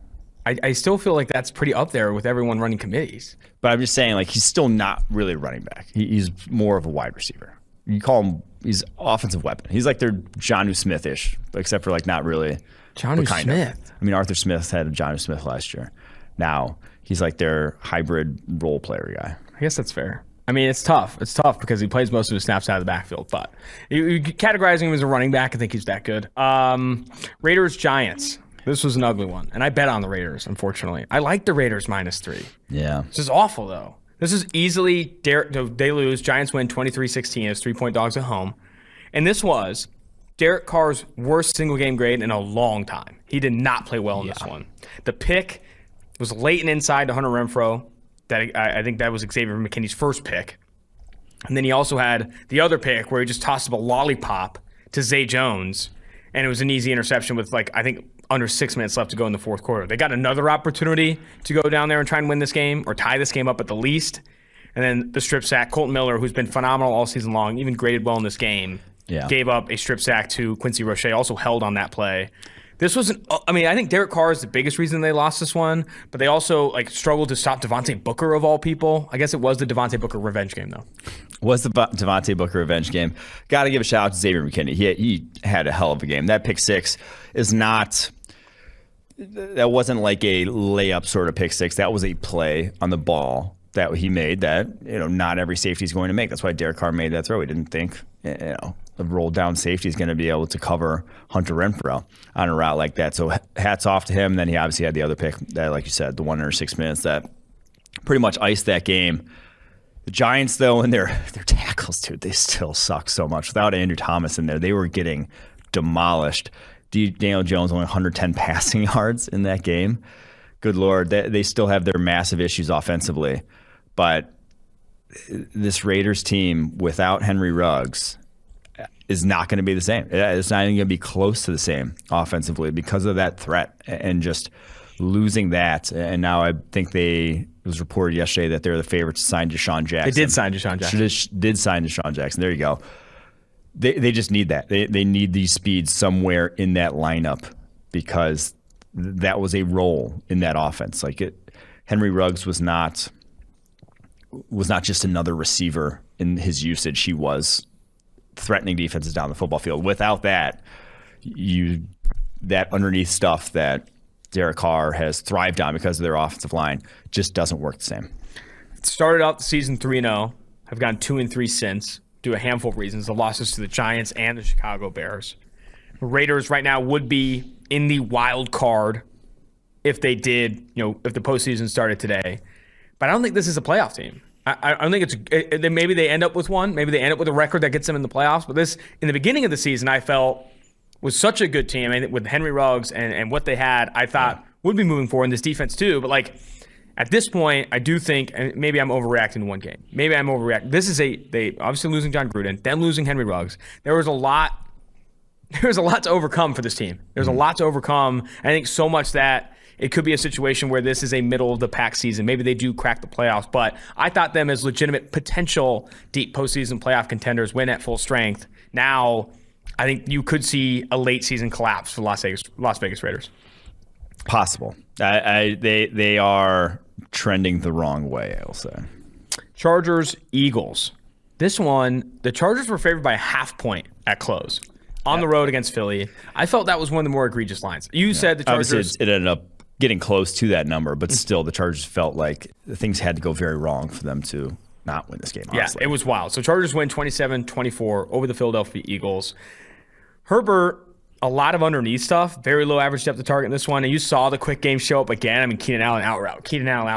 S2: I still feel like that's pretty up there with everyone running committees.
S3: But I'm just saying, like, he's still not really a running back. He's more of a wide receiver. You call him, he's offensive weapon. He's like their Jonnu Smith-ish, except for, like, not really.
S2: Jonnu Smith?
S3: I mean, Arthur Smith had a Jonnu Smith last year. Now, he's like their hybrid role player guy.
S2: I guess that's fair. I mean, it's tough. It's tough because he plays most of his snaps out of the backfield. But you categorizing him as a running back, I think he's that good. Raiders-Giants. This was an ugly one. And I bet on the Raiders, unfortunately. I like the Raiders -3.
S3: Yeah.
S2: This is awful, though. This is easily, they lose. Giants win 23-16 as 3-point dogs at home. And this was Derek Carr's worst single-game grade in a long time. He did not play well in this one. The pick was late and inside to Hunter Renfrow. I think that was Xavier McKinney's first pick. And then he also had the other pick where he just tossed up a lollipop to Zay Jones. And it was an easy interception with, like, I think under 6 minutes left to go in the fourth quarter. They got another opportunity to go down there and try and win this game or tie this game up at the least. And then the strip sack, Colton Miller, who's been phenomenal all season long, even graded well in this game, gave up a strip sack to Quincy Roche, also held on that play. This wasn't, I mean, I think Derek Carr is the biggest reason they lost this one, but they also struggled to stop Devontae Booker of all people. I guess it was the Devontae Booker revenge game, though.
S3: Was the Devontae Booker revenge game. Got to give a shout out to Xavier McKinney. He had a hell of a game. That pick six is not, that wasn't like a layup sort of pick six. That was a play on the ball that he made that, not every safety is going to make. That's why Derek Carr made that throw. He didn't think, the roll down safety is going to be able to cover Hunter Renfrow on a route like that. So hats off to him. Then he obviously had the other pick that, like you said, the one under 6 minutes that pretty much iced that game. The Giants, though, and their tackles, dude, they still suck so much. Without Andrew Thomas in there, they were getting demolished. Daniel Jones only 110 passing yards in that game. Good Lord, they still have their massive issues offensively. But this Raiders team without Henry Ruggs is not going to be the same. It's not even going to be close to the same offensively because of that threat and just losing that. And now I think it was reported yesterday that they're the favorites to sign Deshaun Jackson.
S2: They did sign Deshaun Jackson.
S3: Did sign Deshaun Jackson. There you go. They just need that. They need these speeds somewhere in that lineup because that was a role in that offense. Henry Ruggs was not just another receiver in his usage. He was threatening defenses down the football field. Without that, that underneath stuff that Derek Carr has thrived on because of their offensive line just doesn't work the same.
S2: Started out the season 3-0. Have gone 2-3 since, due to a handful of reasons. The losses to the Giants and the Chicago Bears. The Raiders right now would be in the wild card if they did, if the postseason started today. But I don't think this is a playoff team. I don't think maybe they end up with one. Maybe they end up with a record that gets them in the playoffs. But this, in the beginning of the season, I felt was such a good team. I mean, with Henry Ruggs and what they had, I thought would be moving forward in this defense too. But at this point, I do think, and maybe I'm overreacting to one game. Maybe I'm overreacting. This is they obviously losing John Gruden, then losing Henry Ruggs. There was a lot to overcome for this team. There's a lot to overcome. I think so much that it could be a situation where this is a middle of the pack season. Maybe they do crack the playoffs, but I thought them as legitimate potential deep postseason playoff contenders win at full strength. Now, I think you could see a late season collapse for Las Vegas Raiders.
S3: Possible. They are trending the wrong way, I will say.
S2: Chargers, Eagles. This one, the Chargers were favored by a half point at close on the road against Philly. I felt that was one of the more egregious lines. You said the Chargers.
S3: Obviously, it ended up getting close to that number, but still the Chargers felt like things had to go very wrong for them to not win this game, honestly.
S2: Yeah, it was wild. So Chargers win 27-24 over the Philadelphia Eagles. Herbert, a lot of underneath stuff, very low average depth of target in this one, and you saw the quick game show up again. I mean, Keenan Allen out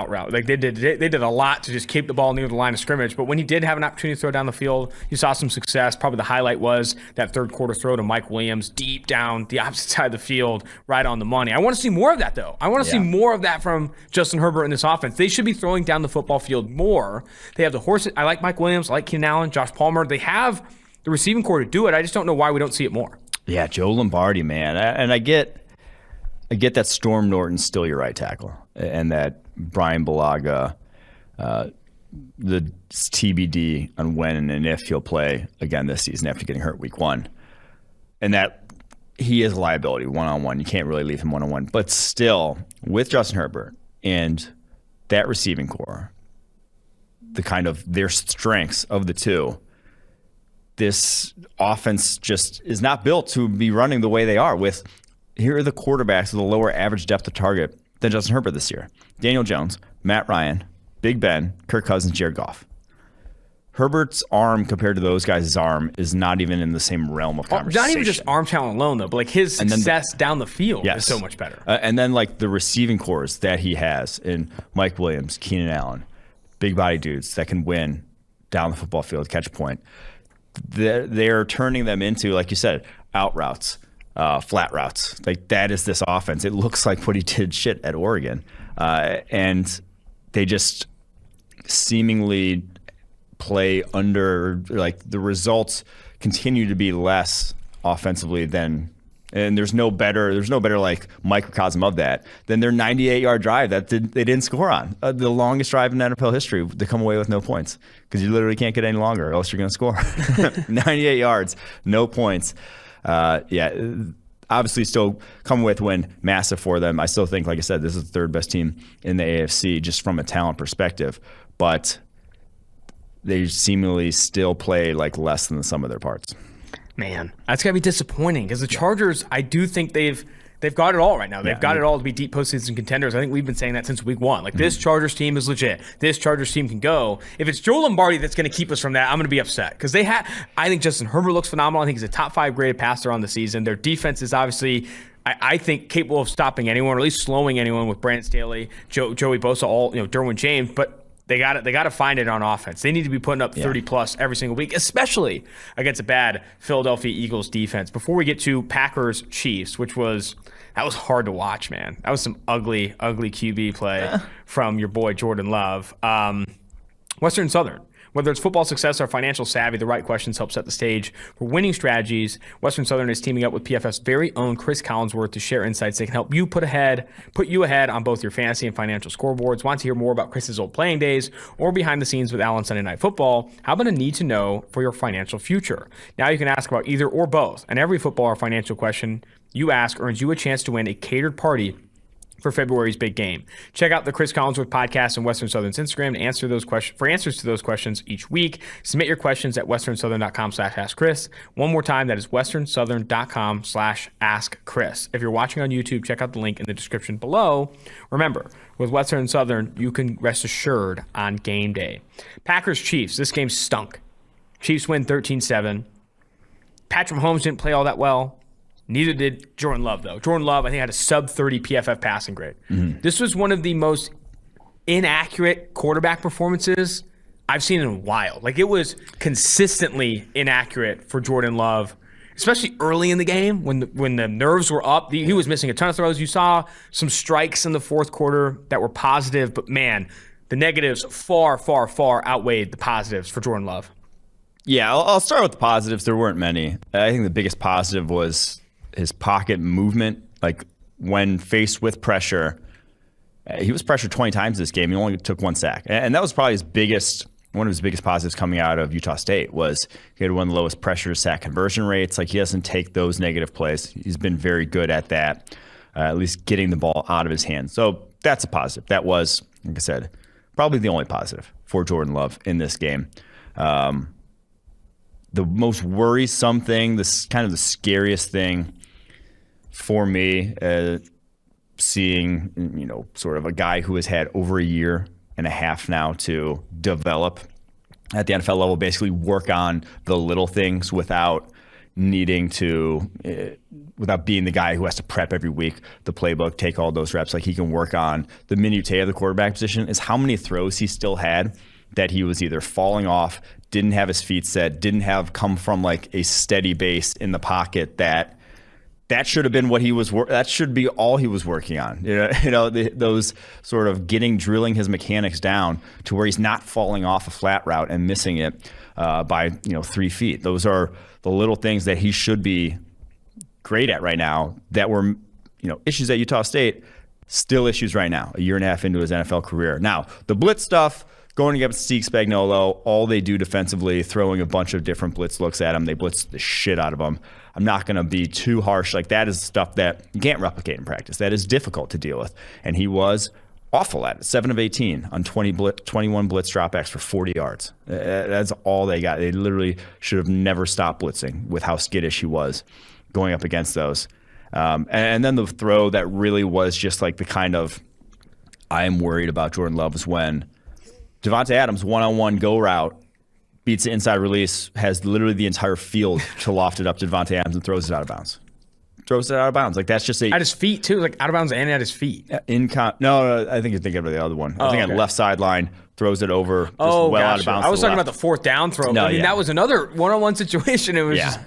S2: route. They did a lot to just keep the ball near the line of scrimmage, but when he did have an opportunity to throw down the field, you saw some success. Probably the highlight was that third quarter throw to Mike Williams deep down the opposite side of the field, right on the money. I want to see more of that, though. I want to see more of that from Justin Herbert in this offense. They should be throwing down the football field more. They have the horses. I like Mike Williams. I like Keenan Allen, Josh Palmer. They have the receiving core to do it. I just don't know why we don't see it more.
S3: Yeah, Joe Lombardi, man. And I get I get that Storm Norton's still your right tackle, and that Brian Bulaga, the TBD on when and if he'll play again this season after getting hurt week 1. And that he is a liability one-on-one. You can't really leave him one-on-one. But still, with Justin Herbert and that receiving core, the kind of their strengths of the two, this offense just is not built to be running the way they are. Here are the quarterbacks with a lower average depth of target than Justin Herbert this year. Daniel Jones, Matt Ryan, Big Ben, Kirk Cousins, Jared Goff. Herbert's arm compared to those guys' arm is not even in the same realm of conversation.
S2: Not even just arm talent alone, though, but like his success down the field is so much better.
S3: And then like the receiving cores that he has in Mike Williams, Keenan Allen, big body dudes that can win down the football field, catch a point. They're turning them into, like you said, out routes, flat routes. Like that is this offense. It looks like what he did shit at Oregon. And they just seemingly play under, like the results continue to be less offensively than, and there's no better like microcosm of that than their 98-yard drive that they didn't score on. The longest drive in NFL history to come away with no points, because you literally can't get any longer or else you're going to score. 98 yards, no points. Obviously still come with win, massive for them. I still think, like I said, this is the third best team in the AFC just from a talent perspective, but they seemingly still play like less than the sum of their parts.
S2: Man, that's got to be disappointing, because the Chargers, I do think they've got it all right now. They've got it all to be deep postseason contenders. I think we've been saying that since week 1. Like, this Chargers team is legit. This Chargers team can go. If it's Joe Lombardi that's going to keep us from that, I'm going to be upset, because I think Justin Herbert looks phenomenal. I think he's a top 5 graded passer on the season. Their defense is obviously, I think, capable of stopping anyone, or at least slowing anyone, with Brandon Staley, Joey Bosa, Derwin James, but they got to find it on offense. They need to be putting up 30-plus every single week, especially against a bad Philadelphia Eagles defense. Before we get to Packers-Chiefs, that was hard to watch, man. That was some ugly, ugly QB play from your boy Jordan Love. Western Southern. Whether it's football success or financial savvy, the right questions help set the stage for winning strategies. Western Southern is teaming up with PFF's very own Cris Collinsworth to share insights that can help you put you ahead on both your fantasy and financial scoreboards. Want to hear more about Chris's old playing days or behind the scenes with Al on Sunday Night Football? How about a need to know for your financial future? Now you can ask about either or both, and every football or financial question you ask earns you a chance to win a catered party for February's big game. Check out the Cris Collinsworth podcast and Western Southern's Instagram to answer those questions for answers to those questions each week. Submit your questions at westernsouthern.com/askchris. One more time, that is westernsouthern.com/askchris. If you're watching on YouTube, check out the link in the description below. Remember, with Western Southern, you can rest assured on game day. Packers-Chiefs, this game stunk. Chiefs win 13-7. Patrick Mahomes didn't play all that well. Neither did Jordan Love, though. Jordan Love, I think, had a sub-30 PFF passing grade. This was one of the most inaccurate quarterback performances I've seen in a while. Like, it was consistently inaccurate for Jordan Love, especially early in the game when the nerves were up. He was missing a ton of throws. You saw some strikes in the fourth quarter that were positive, but, man, the negatives far, far, far outweighed the positives for Jordan Love.
S3: Yeah, I'll start with the positives. There weren't many. I think the biggest positive was his pocket movement. Like, when faced with pressure, he was pressured 20 times this game. He only took 1 sack. And that was probably one of his biggest positives coming out of Utah State was he had one of the lowest pressure sack conversion rates. Like, he doesn't take those negative plays. He's been very good at that, at least getting the ball out of his hands. So that's a positive. That was, like I said, probably the only positive for Jordan Love in this game. The most worrisome thing, this kind of the scariest thing for me, seeing, sort of a guy who has had over a year and a half now to develop at the NFL level, basically work on the little things without needing to, without being the guy who has to prep every week, the playbook, take all those reps. Like, he can work on the minutiae of the quarterback position, is how many throws he still had that he was either falling off, didn't have his feet set, didn't have come from like a steady base in the pocket that should have been what he was. That should be all he was working on. Those sort of drilling his mechanics down to where he's not falling off a flat route and missing it by 3 feet. Those are the little things that he should be great at right now that were issues at Utah State, still issues right now, a year and a half into his NFL career. Now, the blitz stuff, going against Steve Spagnuolo, all they do defensively, throwing a bunch of different blitz looks at him. They blitz the shit out of him. I'm not going to be too harsh. Like, that is stuff that you can't replicate in practice. That is difficult to deal with. And he was awful at it. 7 of 18 on 21 blitz dropbacks for 40 yards. That's all they got. They literally should have never stopped blitzing with how skittish he was going up against those. And then the throw that really was just like the kind of, I am worried about Jordan Love, was when Devontae Adams one-on-one go route, beats the inside release, has literally the entire field to loft it up to Devontae Adams and throws it out of bounds. Like, that's just
S2: at his feet too, like out of bounds and at his feet.
S3: No, I think you're thinking of the other one. I think on the left sideline, throws it over, just out of bounds.
S2: I was talking about the fourth down throw. No, that was another one-on-one situation. It was just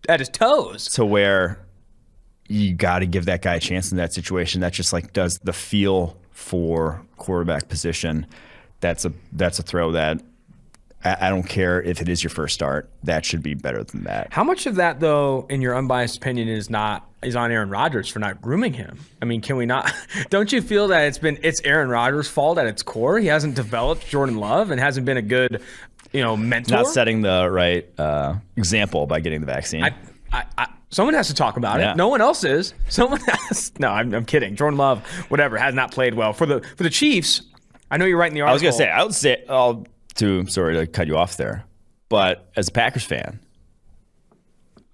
S2: at his toes.
S3: To where you got to give that guy a chance in that situation. That just like does the feel for quarterback position. That's a throw that I don't care if it is your first start. That should be better than that.
S2: How much of that, though, in your unbiased opinion, is on Aaron Rodgers for not grooming him? I mean, can we not? Don't you feel that it's Aaron Rodgers' fault at its core? He hasn't developed Jordan Love and hasn't been a good, mentor.
S3: Not setting the right example by getting the vaccine.
S2: Someone has to talk about it. No one else is. Someone has. No, I'm kidding. Jordan Love, whatever, has not played well for the Chiefs. I know you're writing the article.
S3: I would say. Sorry to cut you off there, but as a Packers fan,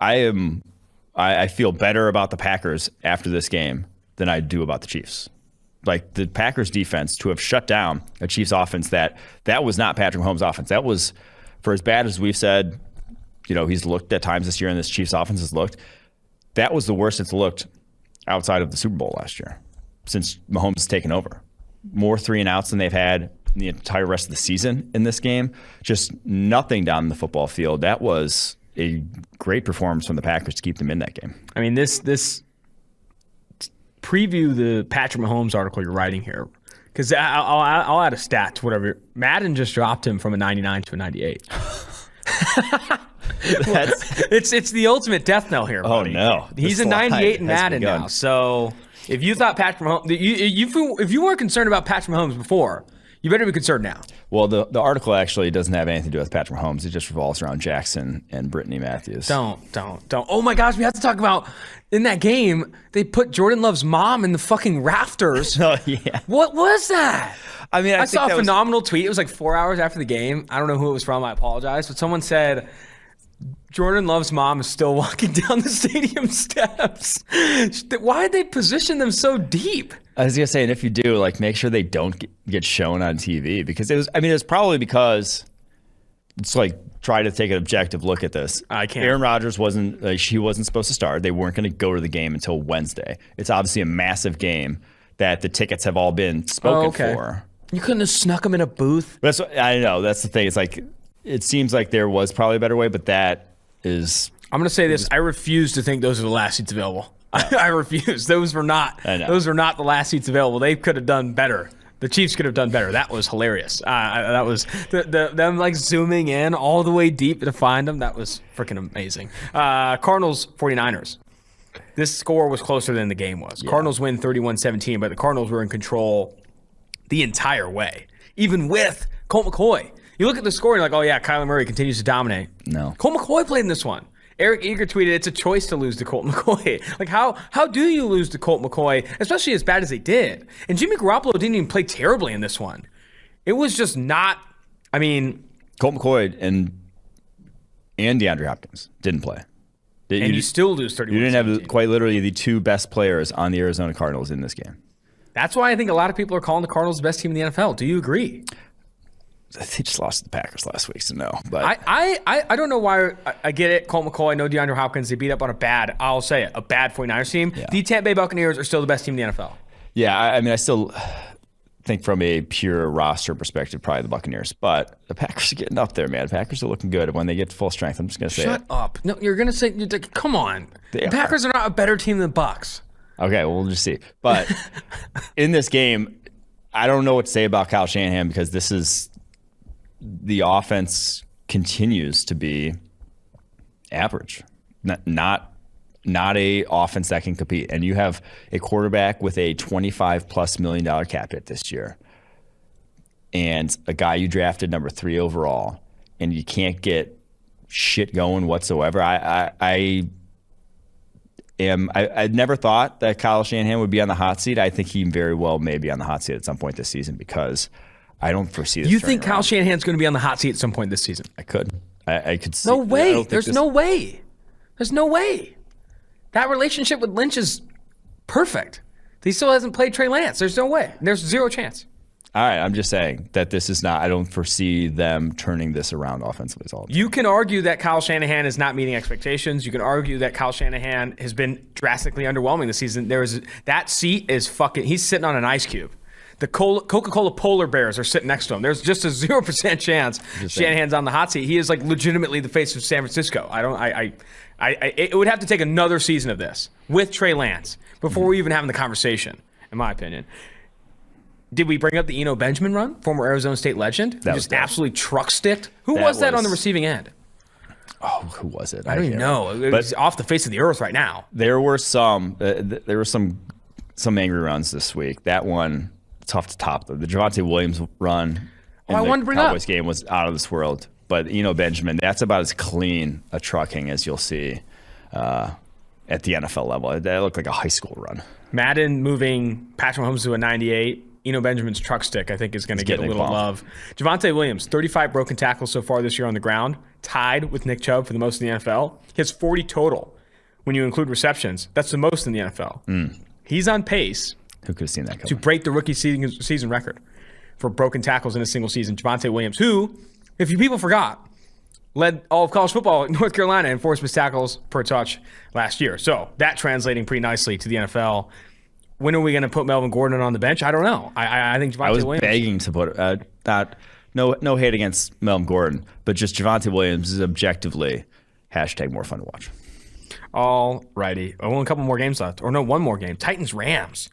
S3: I feel better about the Packers after this game than I do about the Chiefs. Like, the Packers defense, to have shut down a Chiefs offense that was not Patrick Mahomes' offense. That was, for as bad as we've said, he's looked at times this year and this Chiefs offense has looked, that was the worst it's looked outside of the Super Bowl last year since Mahomes has taken over. More 3-and-outs than they've had the entire rest of the season in this game. Just nothing down the football field. That was a great performance from the Packers to keep them in that game.
S2: I mean, this preview the Patrick Mahomes article you're writing here, because I'll add a stat to whatever. Madden just dropped him from a 99 to a 98. It's the ultimate death knell here, buddy.
S3: Oh no,
S2: he's a 98 in Madden now. So if you thought Patrick Mahomes, if you weren't concerned about Patrick Mahomes before, you better be concerned now.
S3: Well, the article actually doesn't have anything to do with Patrick Mahomes. It just revolves around Jackson and Brittany Matthews.
S2: Don't. Oh my gosh, we have to talk about, in that game, they put Jordan Love's mom in the fucking rafters.
S3: Oh, yeah.
S2: What was that?
S3: I mean,
S2: I saw a phenomenal tweet. It was like 4 hours after the game. I don't know who it was from. I apologize. But someone said, Jordan Love's mom is still walking down the stadium steps. Why did they position them so deep?
S3: I was gonna say, and if you do, like, make sure they don't get shown on TV, because it was probably because it's like, try to take an objective look at this.
S2: I can't.
S3: Aaron Rodgers wasn't supposed to start. They weren't going to go to the game until Wednesday. It's obviously a massive game that the tickets have all been spoken for.
S2: You couldn't have snuck him in a booth.
S3: That's what, I know. That's the thing. It's like, it seems like there was probably a better way, but that is.
S2: I'm going to say this. I refuse to think those are the last seats available. I refuse. Those were not the last seats available. They could have done better. The Chiefs could have done better. That was hilarious. That was them like zooming in all the way deep to find them. That was freaking amazing. Cardinals 49ers. This score was closer than the game was. Yeah. Cardinals win 31-17, but the Cardinals were in control the entire way, even with Colt McCoy. You look at the score and you're like, oh yeah, Kyler Murray continues to dominate.
S3: No.
S2: Colt McCoy played in this one. Eric Eager tweeted, it's a choice to lose to Colt McCoy. Like, how do you lose to Colt McCoy, especially as bad as they did? And Jimmy Garoppolo didn't even play terribly in this one. It was just not, I mean.
S3: Colt McCoy and DeAndre Hopkins didn't play.
S2: You still lose 31-17. You
S3: didn't have quite literally the two best players on the Arizona Cardinals in this game.
S2: That's why I think a lot of people are calling the Cardinals the best team in the NFL. Do you agree?
S3: They just lost to the Packers last week, so no. But
S2: I don't know why. I get it. Colt McCoy, no DeAndre Hopkins. They beat up on a bad 49ers team. Yeah. The Tampa Bay Buccaneers are still the best team in the NFL.
S3: Yeah, I mean, I still think from a pure roster perspective, probably the Buccaneers. But the Packers are getting up there, man. The Packers are looking good when they get to full strength. I'm just going to say
S2: Shut up. No, you're going to say, come on. The Packers are not a better team than the Bucs.
S3: Okay, well, we'll just see. But in this game, I don't know what to say about Kyle Shanahan, because this is – the offense continues to be average, not not a offense that can compete, and you have a quarterback with a $25+ million cap hit this year, and a guy you drafted number 3 overall, and you can't get shit going whatsoever. I never thought that Kyle Shanahan would be on the hot seat. I think he very well may be on the hot seat at some point this season because I don't foresee this.
S2: You think
S3: turning around.
S2: Kyle Shanahan's going to be on the hot seat at some point this season?
S3: I could. I could see.
S2: No way. There's no way. There's no way. That relationship with Lynch is perfect. He still hasn't played Trey Lance. There's no way. There's zero chance.
S3: All right, I'm just saying that this is not. I don't foresee them turning this around offensively.
S2: You can argue that Kyle Shanahan is not meeting expectations. You can argue that Kyle Shanahan has been drastically underwhelming this season. That seat is fucking. He's sitting on an ice cube. The Coca-Cola polar bears are sitting next to him. There's just a 0% chance Shanahan's on the hot seat. He is like legitimately the face of San Francisco. It would have to take another season of this with Trey Lance before we even having the conversation, in my opinion. Did we bring up the Eno Benjamin run, former Arizona State legend? That just absolutely truck-sticked. Who was that on the receiving end?
S3: Oh, who was it?
S2: I don't even know. It was off the face of the earth right now.
S3: There were some angry runs this week. That one, tough to top. The Javonte Williams run in the Cowboys game was out of this world. But Eno Benjamin, that's about as clean a trucking as you'll see at the NFL level. That looked like a high school run.
S2: Madden moving Patrick Mahomes to a 98. Eno Benjamin's truck stick, I think, is going to get a little love. Javonte Williams, 35 broken tackles so far this year on the ground, tied with Nick Chubb for the most in the NFL. He has 40 total when you include receptions. That's the most in the NFL. He's on pace.
S3: Who could have seen that coming?
S2: To break the rookie season record for broken tackles in a single season. Javonte Williams, who, if you people forgot, led all of college football in North Carolina in forced missed tackles per touch last year. So that translating pretty nicely to the NFL. When are we going to put Melvin Gordon on the bench? I don't know. I think Javonte Williams.
S3: I was begging to put no hate against Melvin Gordon, but just Javonte Williams is objectively # more fun to watch.
S2: All righty. Only a couple more games left. Or no, one more game. Titans-Rams.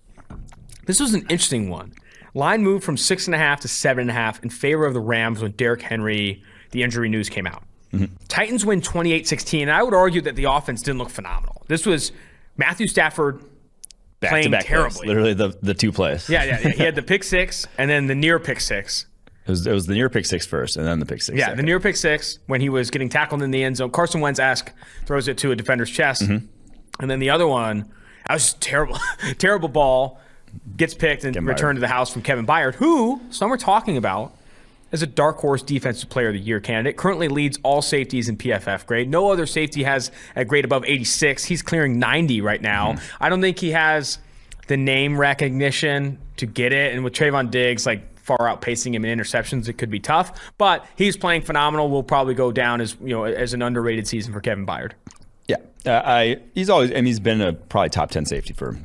S2: This was an interesting one. Line moved from 6.5 to 7.5 in favor of the Rams when Derrick Henry, the injury news came out. Titans win 28-16, and I would argue that the offense didn't look phenomenal. This was Matthew Stafford playing terribly.
S3: Literally the two plays.
S2: Yeah. He had the pick six and then the near pick six.
S3: It was the near pick six first and then the pick six.
S2: Yeah,
S3: second.
S2: the near pick six when he was getting tackled in the end zone. Carson Wentz throws it to a defender's chest. And then the other one, that was just terrible. Terrible ball. Gets picked and returned to the house from Kevin Byard, who some are talking about as a dark horse defensive player of the year candidate. Currently leads all safeties in PFF grade. No other safety has a grade above 86. He's clearing 90 right now. I don't think he has the name recognition to get it. And with Trayvon Diggs far outpacing him in interceptions, it could be tough. But he's playing phenomenal. Will probably go down as an underrated season for Kevin Byard.
S3: Yeah, he's been a probably top 10 safety for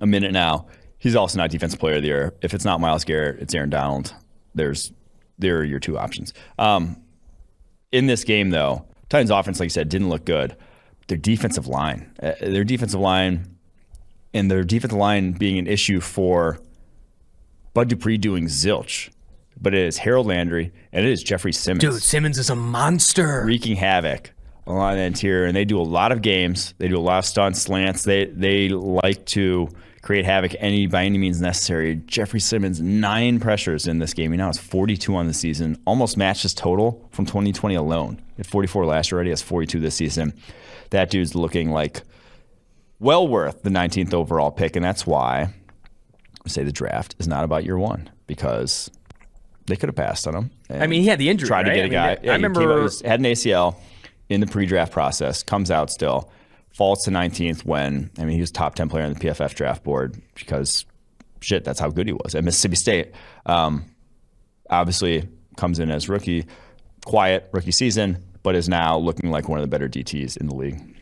S3: a minute now. He's also not Defensive Player of the Year. If it's not Myles Garrett, it's Aaron Donald. There are your two options. In this game, though, Titans offense, like you said, didn't look good. Their defensive line being an issue for Bud Dupree doing zilch. But it is Harold Landry and it is Jeffrey Simmons.
S2: Dude, Simmons is a monster.
S3: Wreaking havoc along the interior. And they do a lot of games. They do a lot of stunts, slants. They like to create havoc by any means necessary. Jeffrey Simmons, 9 pressures in this game. He now has 42 on the season. Almost matched his total from 2020 alone. He had 44 last year already. He has 42 this season. That dude's looking like well worth the 19th overall pick. And that's why I say the draft is not about year one, because they could have passed on him.
S2: I mean, he had the injury,
S3: tried to get a guy.
S2: I remember
S3: he had an ACL in the pre-draft process, comes out still. Falls to 19th when, he was top 10 player on the PFF draft board because, that's how good he was. At Mississippi State, obviously comes in as rookie, quiet rookie season, but is now looking like one of the better DTs in the league.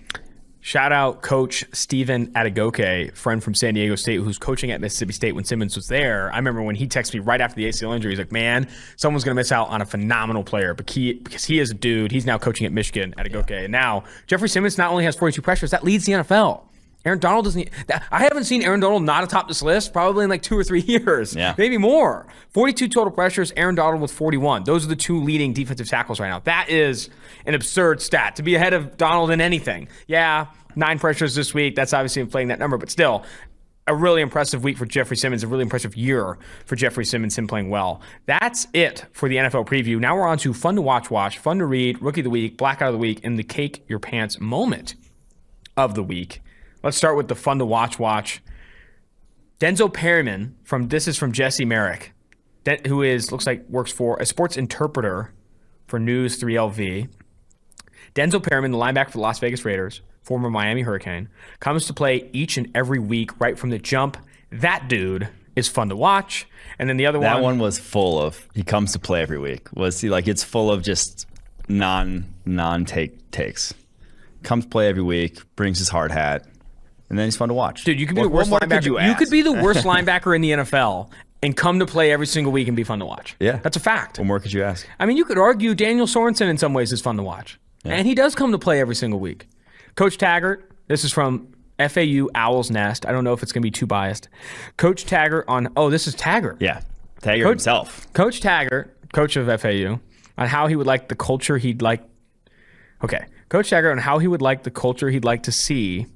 S2: Shout out Coach Steven Adegoke, friend from San Diego State, who's coaching at Mississippi State when Simmons was there. I remember when he texted me right after the ACL injury, he's like, man, someone's going to miss out on a phenomenal player because he is a dude. He's now coaching at Michigan, Adegoke. And now Jeffrey Simmons not only has 42 pressures, that leads the NFL. Aaron Donald doesn't. I haven't seen Aaron Donald not atop this list probably in 2 or 3 years, maybe more. 42 total pressures, Aaron Donald with 41. Those are the 2 leading defensive tackles right now. That is an absurd stat to be ahead of Donald in anything. Yeah, 9 pressures this week. That's obviously inflating that number, but still, a really impressive week for Jeffrey Simmons, a really impressive year for Jeffrey Simmons, him playing well. That's it for the NFL preview. Now we're on to fun to watch, fun to read, rookie of the week, blackout of the week, and the cake your pants moment of the week. Let's start with the fun to watch. Denzel Perryman this is from Jesse Merrick, who works for a sports interpreter for News 3LV. Denzel Perryman, the linebacker for the Las Vegas Raiders, former Miami Hurricane, comes to play each and every week right from the jump. That dude is fun to watch. And then the other
S3: that one was full of, he comes to play every week. It's full of just non-takes. Comes play every week, brings his hard hat, and then he's fun to watch.
S2: Dude, you could be the worst linebacker. You could be the worst linebacker in the NFL and come to play every single week and be fun to watch.
S3: Yeah.
S2: That's a fact.
S3: What more could you ask?
S2: I mean, you could argue Daniel Sorensen in some ways is fun to watch. Yeah. And he does come to play every single week. Coach Taggart, this is from FAU Owl's Nest. I don't know if it's going to be too biased. Coach Taggart this is Taggart.
S3: Yeah, Taggart himself.
S2: Coach Taggart, coach of FAU, on how he would like the culture he'd like. Okay, Coach Taggart on how he would like the culture he'd like to see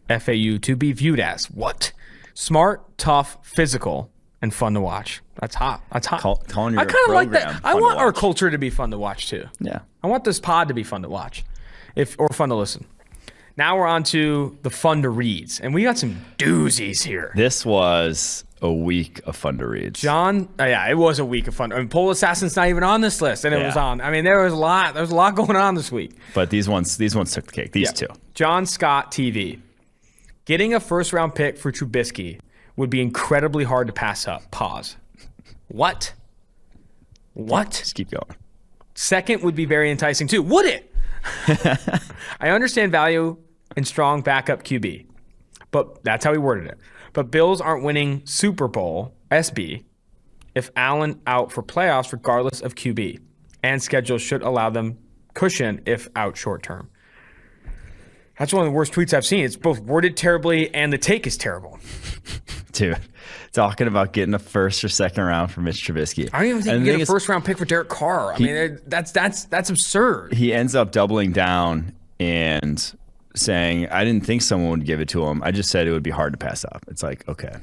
S2: FAU to be viewed as. What? Smart, tough, physical, and fun to watch. That's hot. I kind of like that. I want our culture to be fun to watch too.
S3: Yeah.
S2: I want this pod to be fun to watch, or fun to listen. Now we're on to the fun to reads, and we got some doozies here.
S3: This was a week of fun to reads.
S2: It was a week of fun. I mean, Pole Assassin's not even on this list, and it was on. I mean, there was a lot going on this week.
S3: But these ones took the cake. These two.
S2: John Scott TV. Getting a first-round pick for Trubisky would be incredibly hard to pass up. Pause. What?
S3: Just keep going.
S2: Second would be very enticing too. Would it? I understand value in strong backup QB, but that's how he worded it. But Bills aren't winning Super Bowl SB if Allen out for playoffs regardless of QB, and schedule should allow them cushion if out short term. That's one of the worst tweets I've seen. It's both worded terribly and the take is terrible.
S3: Dude, talking about getting a first or second round for Mitch Trubisky.
S2: I don't even think you get a first round pick for Derek Carr. I mean, that's absurd.
S3: He ends up doubling down and saying, I didn't think someone would give it to him. I just said it would be hard to pass up. It's like, okay,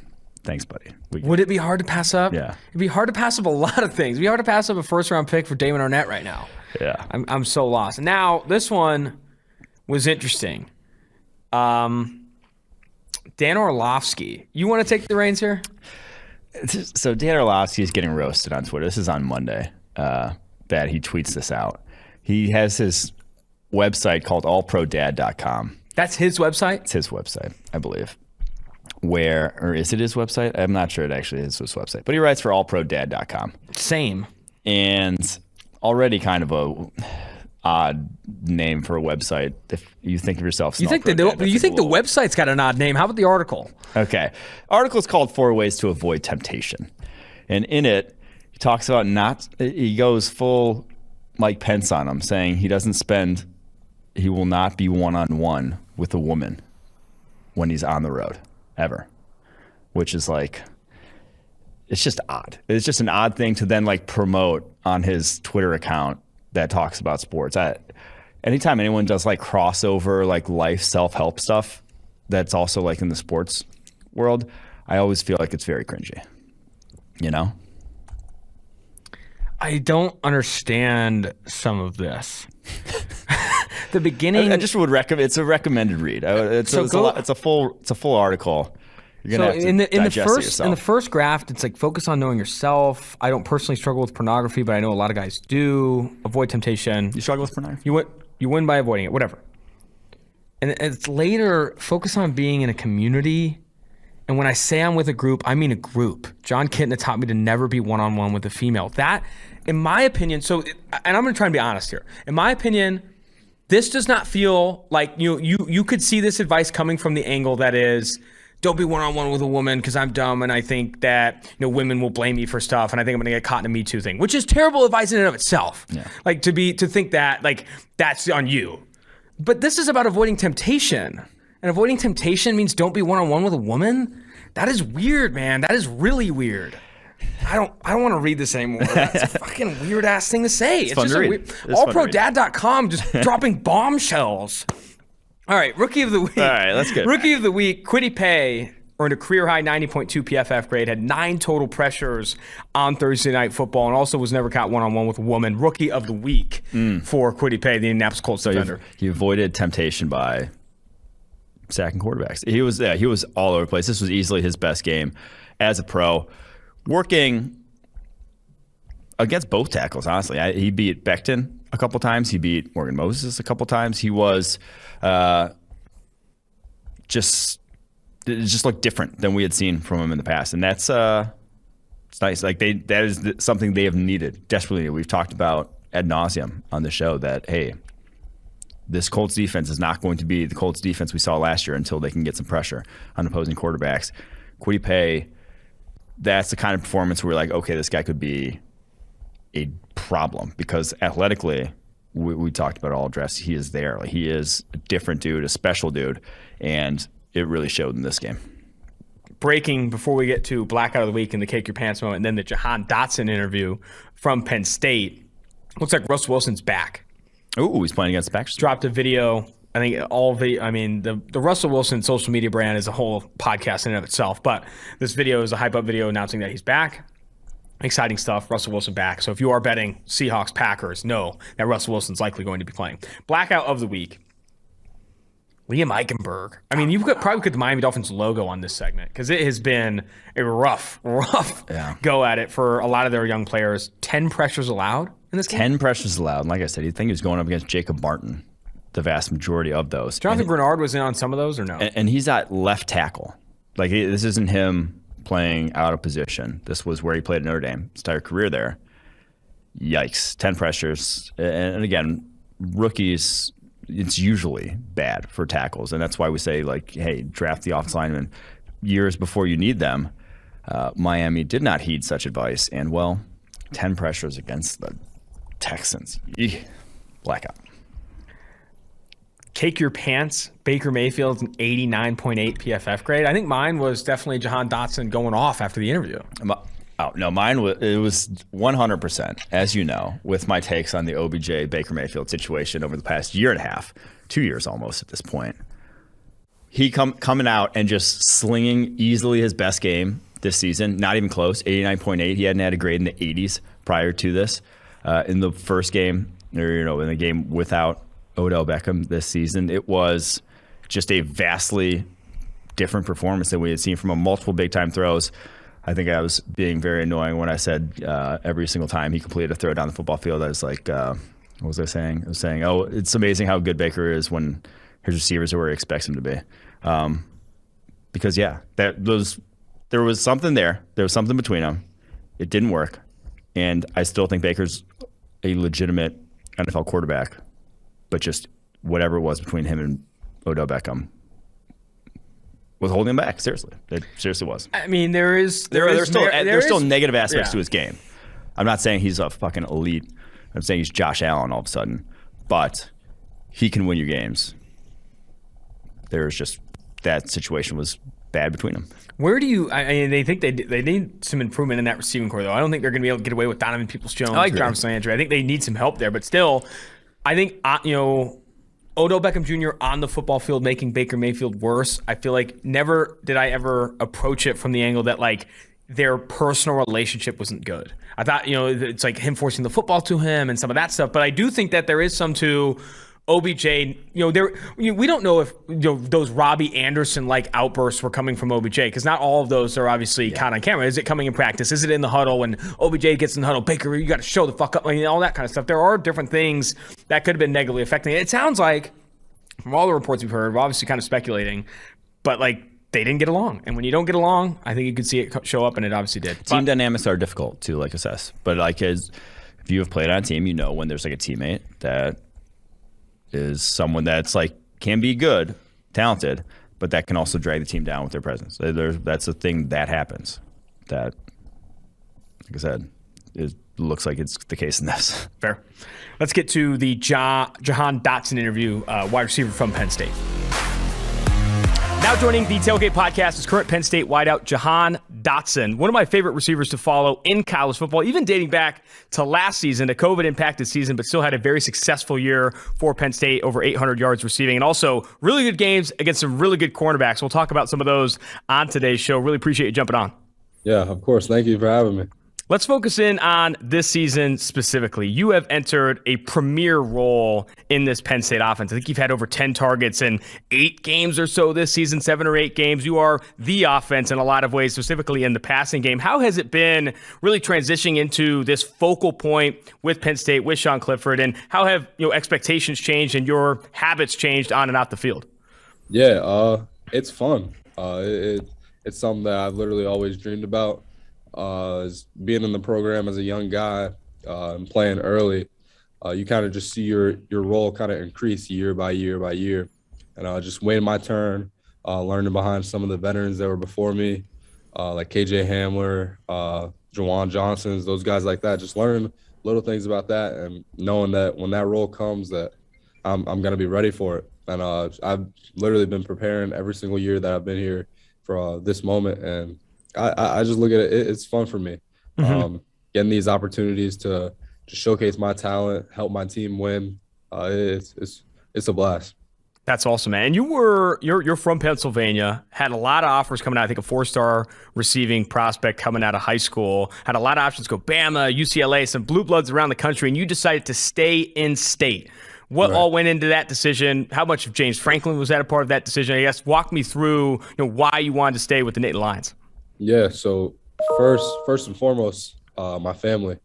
S3: thanks, buddy.
S2: Would it be hard to pass up?
S3: Yeah.
S2: It'd be hard to pass up a lot of things. It'd be hard to pass up a first round pick for Damon Arnette right now.
S3: Yeah.
S2: I'm so lost. And now this one was interesting. Dan Orlovsky. You want to take the reins here?
S3: So Dan Orlovsky is getting roasted on Twitter. This is on Monday that he tweets this out. He has his website called allprodad.com.
S2: That's his website?
S3: It's his website, I believe. Or is it his website? I'm not sure it actually is his website. But he writes for allprodad.com.
S2: Same.
S3: And already kind of a odd name for a website. If you think of yourself,
S2: you think the website's got an odd name? How about the article?
S3: Okay, article is called 4 Ways to Avoid Temptation, and in it he talks about he goes full Mike Pence on him, saying he will not be one-on-one with a woman when he's on the road ever, which is like, it's just odd. It's just an odd thing to then like promote on his Twitter account that talks about sports. Anytime anyone does like crossover, like life self-help stuff that's also like in the sports world, I always feel like it's very cringy. You know?
S2: I don't understand some of this. The beginning.
S3: I just would recommend. It's a recommended read. It's a full article. You're gonna have to digest it yourself.
S2: In the first draft, it's like focus on knowing yourself. I don't personally struggle with pornography, but I know a lot of guys do. Avoid temptation.
S3: You struggle with pornography?
S2: You win by avoiding it. Whatever. And it's later, focus on being in a community. And when I say I'm with a group, I mean a group. John Kitna taught me to never be one-on-one with a female. That, in my opinion, and I'm going to try and be honest here. In my opinion, this does not feel like you could see this advice coming from the angle that is, don't be one-on-one with a woman because I'm dumb and I think that women will blame me for stuff and I think I'm going to get caught in a Me Too thing, which is terrible advice in and of itself.
S3: Yeah.
S2: Like to think that like that's on you. But this is about avoiding temptation. And avoiding temptation means don't be one-on-one with a woman? That is weird, man. That is really weird. I don't want to read this anymore. That's a fucking weird-ass thing to say. It's
S3: fun
S2: just
S3: to read.
S2: allprodad.com just dropping bombshells. All right, Rookie of the Week.
S3: All right, let's get it.
S2: Rookie of the Week, Kwity Paye earned a career-high 90.2 PFF grade, had 9 total pressures on Thursday Night Football, and also was never caught one-on-one with a woman. Rookie of the Week for Kwity Paye, the Indianapolis Colts defender.
S3: He avoided temptation by sacking quarterbacks. He was all over the place. This was easily his best game as a pro, working against both tackles, honestly. He beat Becton a couple times. He beat Morgan Moses a couple times. He was it just looked different than we had seen from him in the past. And that's it's nice. Like that is something they have needed desperately. We've talked about ad nauseum on the show that, hey, this Colts defense is not going to be the Colts defense we saw last year until they can get some pressure on opposing quarterbacks. Kwity Paye, that's the kind of performance where we're like, okay, this guy could be a problem because athletically, we talked about all dress. He is there. Like, he is a different dude, a special dude, and it really showed in this game.
S2: Breaking before we get to Blackout of the Week and the Cake Your Pants moment, and then the Jahan Dotson interview from Penn State. Looks like Russell Wilson's back.
S3: Ooh, he's playing against the Packers.
S2: Dropped a video. I think the Russell Wilson social media brand is a whole podcast in and of itself, but this video is a hype-up video announcing that he's back. Exciting stuff. Russell Wilson back. So if you are betting Seahawks, Packers, know that Russell Wilson's likely going to be playing. Blackout of the Week. Liam Eichenberg. I mean, you could probably put the Miami Dolphins logo on this segment because it has been a rough go at it for a lot of their young players. 10 pressures allowed in this game?
S3: 10 pressures allowed. And like I said, you think he was going up against Jacob Martin, the vast majority of those.
S2: Jonathan Bernard was in on some of those or no?
S3: And he's at left tackle. Like, this isn't him playing out of position. This was where he played at Notre Dame, his entire career there. Yikes. 10 pressures. And again, rookies, it's usually bad for tackles. And that's why we say, like, hey, draft the offensive linemen years before you need them. Miami did not heed such advice. And, well, 10 pressures against the Texans. Blackout.
S2: Cake Your Pants, Baker Mayfield's an 89.8 PFF grade. I think mine was definitely Jahan Dotson going off after the interview.
S3: Oh, no, mine was 100%, as you know, with my takes on the OBJ Baker Mayfield situation over the past year and a half, 2 years almost at this point. He coming out and just slinging easily his best game this season, not even close, 89.8. He hadn't had a grade in the 80s prior to this. In the first game, or in the game without Odell Beckham this season, it was just a vastly different performance than we had seen from him. Multiple big-time throws. I think I was being very annoying when I said every single time he completed a throw down the football field, I was like, what was I saying? I was saying, oh, it's amazing how good Baker is when his receivers are where he expects him to be. Because, yeah, there was something there. There was something between them. It didn't work. And I still think Baker's a legitimate NFL quarterback. But just whatever it was between him and Odell Beckham was holding him back. Seriously, it seriously was.
S2: I mean, there's
S3: still negative aspects to his game. I'm not saying he's a fucking elite. I'm saying he's Josh Allen all of a sudden, but he can win you games. There's just that situation was bad between them.
S2: Where do you? I mean, they think they need some improvement in that receiving core, though. I don't think they're going to be able to get away with Donovan Peoples-Jones.
S3: I agree.
S2: Jarvis Landry. I think they need some help there, but still. I think, Odell Beckham Jr. on the football field making Baker Mayfield worse. I feel like never did I ever approach it from the angle that, like, their personal relationship wasn't good. I thought, it's like him forcing the football to him and some of that stuff. But I do think that there is some to OBJ. We don't know if those Robbie Anderson-like outbursts were coming from OBJ because not all of those are obviously caught on camera. Is it coming in practice? Is it in the huddle when OBJ gets in the huddle? Baker, you got to show the fuck up. All that kind of stuff. There are different things that could have been negatively affecting it. It sounds like, from all the reports we've heard, we're obviously kind of speculating, but like they didn't get along. And when you don't get along, I think you could see it show up, and it obviously did.
S3: Team dynamics are difficult to assess, but if you have played on a team, when there's like a teammate that is someone that's can be good, talented, but that can also drag the team down with their presence. That's a thing that happens. That, like I said, it looks like it's the case in this.
S2: Fair. Let's get to the Jahan Dotson interview, wide receiver from Penn State. Now joining the Tailgate Podcast is current Penn State wideout Jahan Dotson, one of my favorite receivers to follow in college football, even dating back to last season, a COVID-impacted season, but still had a very successful year for Penn State, over 800 yards receiving, and also really good games against some really good cornerbacks. We'll talk about some of those on today's show. Really appreciate you jumping on.
S4: Yeah, of course. Thank you for having me.
S2: Let's focus in on this season specifically. You have entered a premier role in this Penn State offense. I think you've had over 10 targets in 8 games or so this season, 7 or 8 games. You are the offense in a lot of ways, specifically in the passing game. How has it been really transitioning into this focal point with Penn State, with Sean Clifford, and how have expectations changed and your habits changed on and off the field?
S4: Yeah, it's fun. It's something that I've literally always dreamed about. Is being in the program as a young guy and playing early, you kind of just see your role kind of increase year by year by year. And just waiting my turn, learning behind some of the veterans that were before me, like KJ Hamler, Jahan Dotson, those guys like that, just learning little things about that and knowing that when that role comes that I'm going to be ready for it. And I've literally been preparing every single year that I've been here for this moment. And I just look at it. It's fun for me, getting these opportunities to showcase my talent, help my team win. It's a blast.
S2: That's awesome, man. And you're from Pennsylvania, had a lot of offers coming out. I think a 4-star receiving prospect coming out of high school, had a lot of options to go Bama, UCLA, some blue bloods around the country, and you decided to stay in state. What all went into that decision? How much of James Franklin was that a part of that decision? I guess walk me through why you wanted to stay with the Nittany Lions.
S4: Yeah, so first and foremost, my family.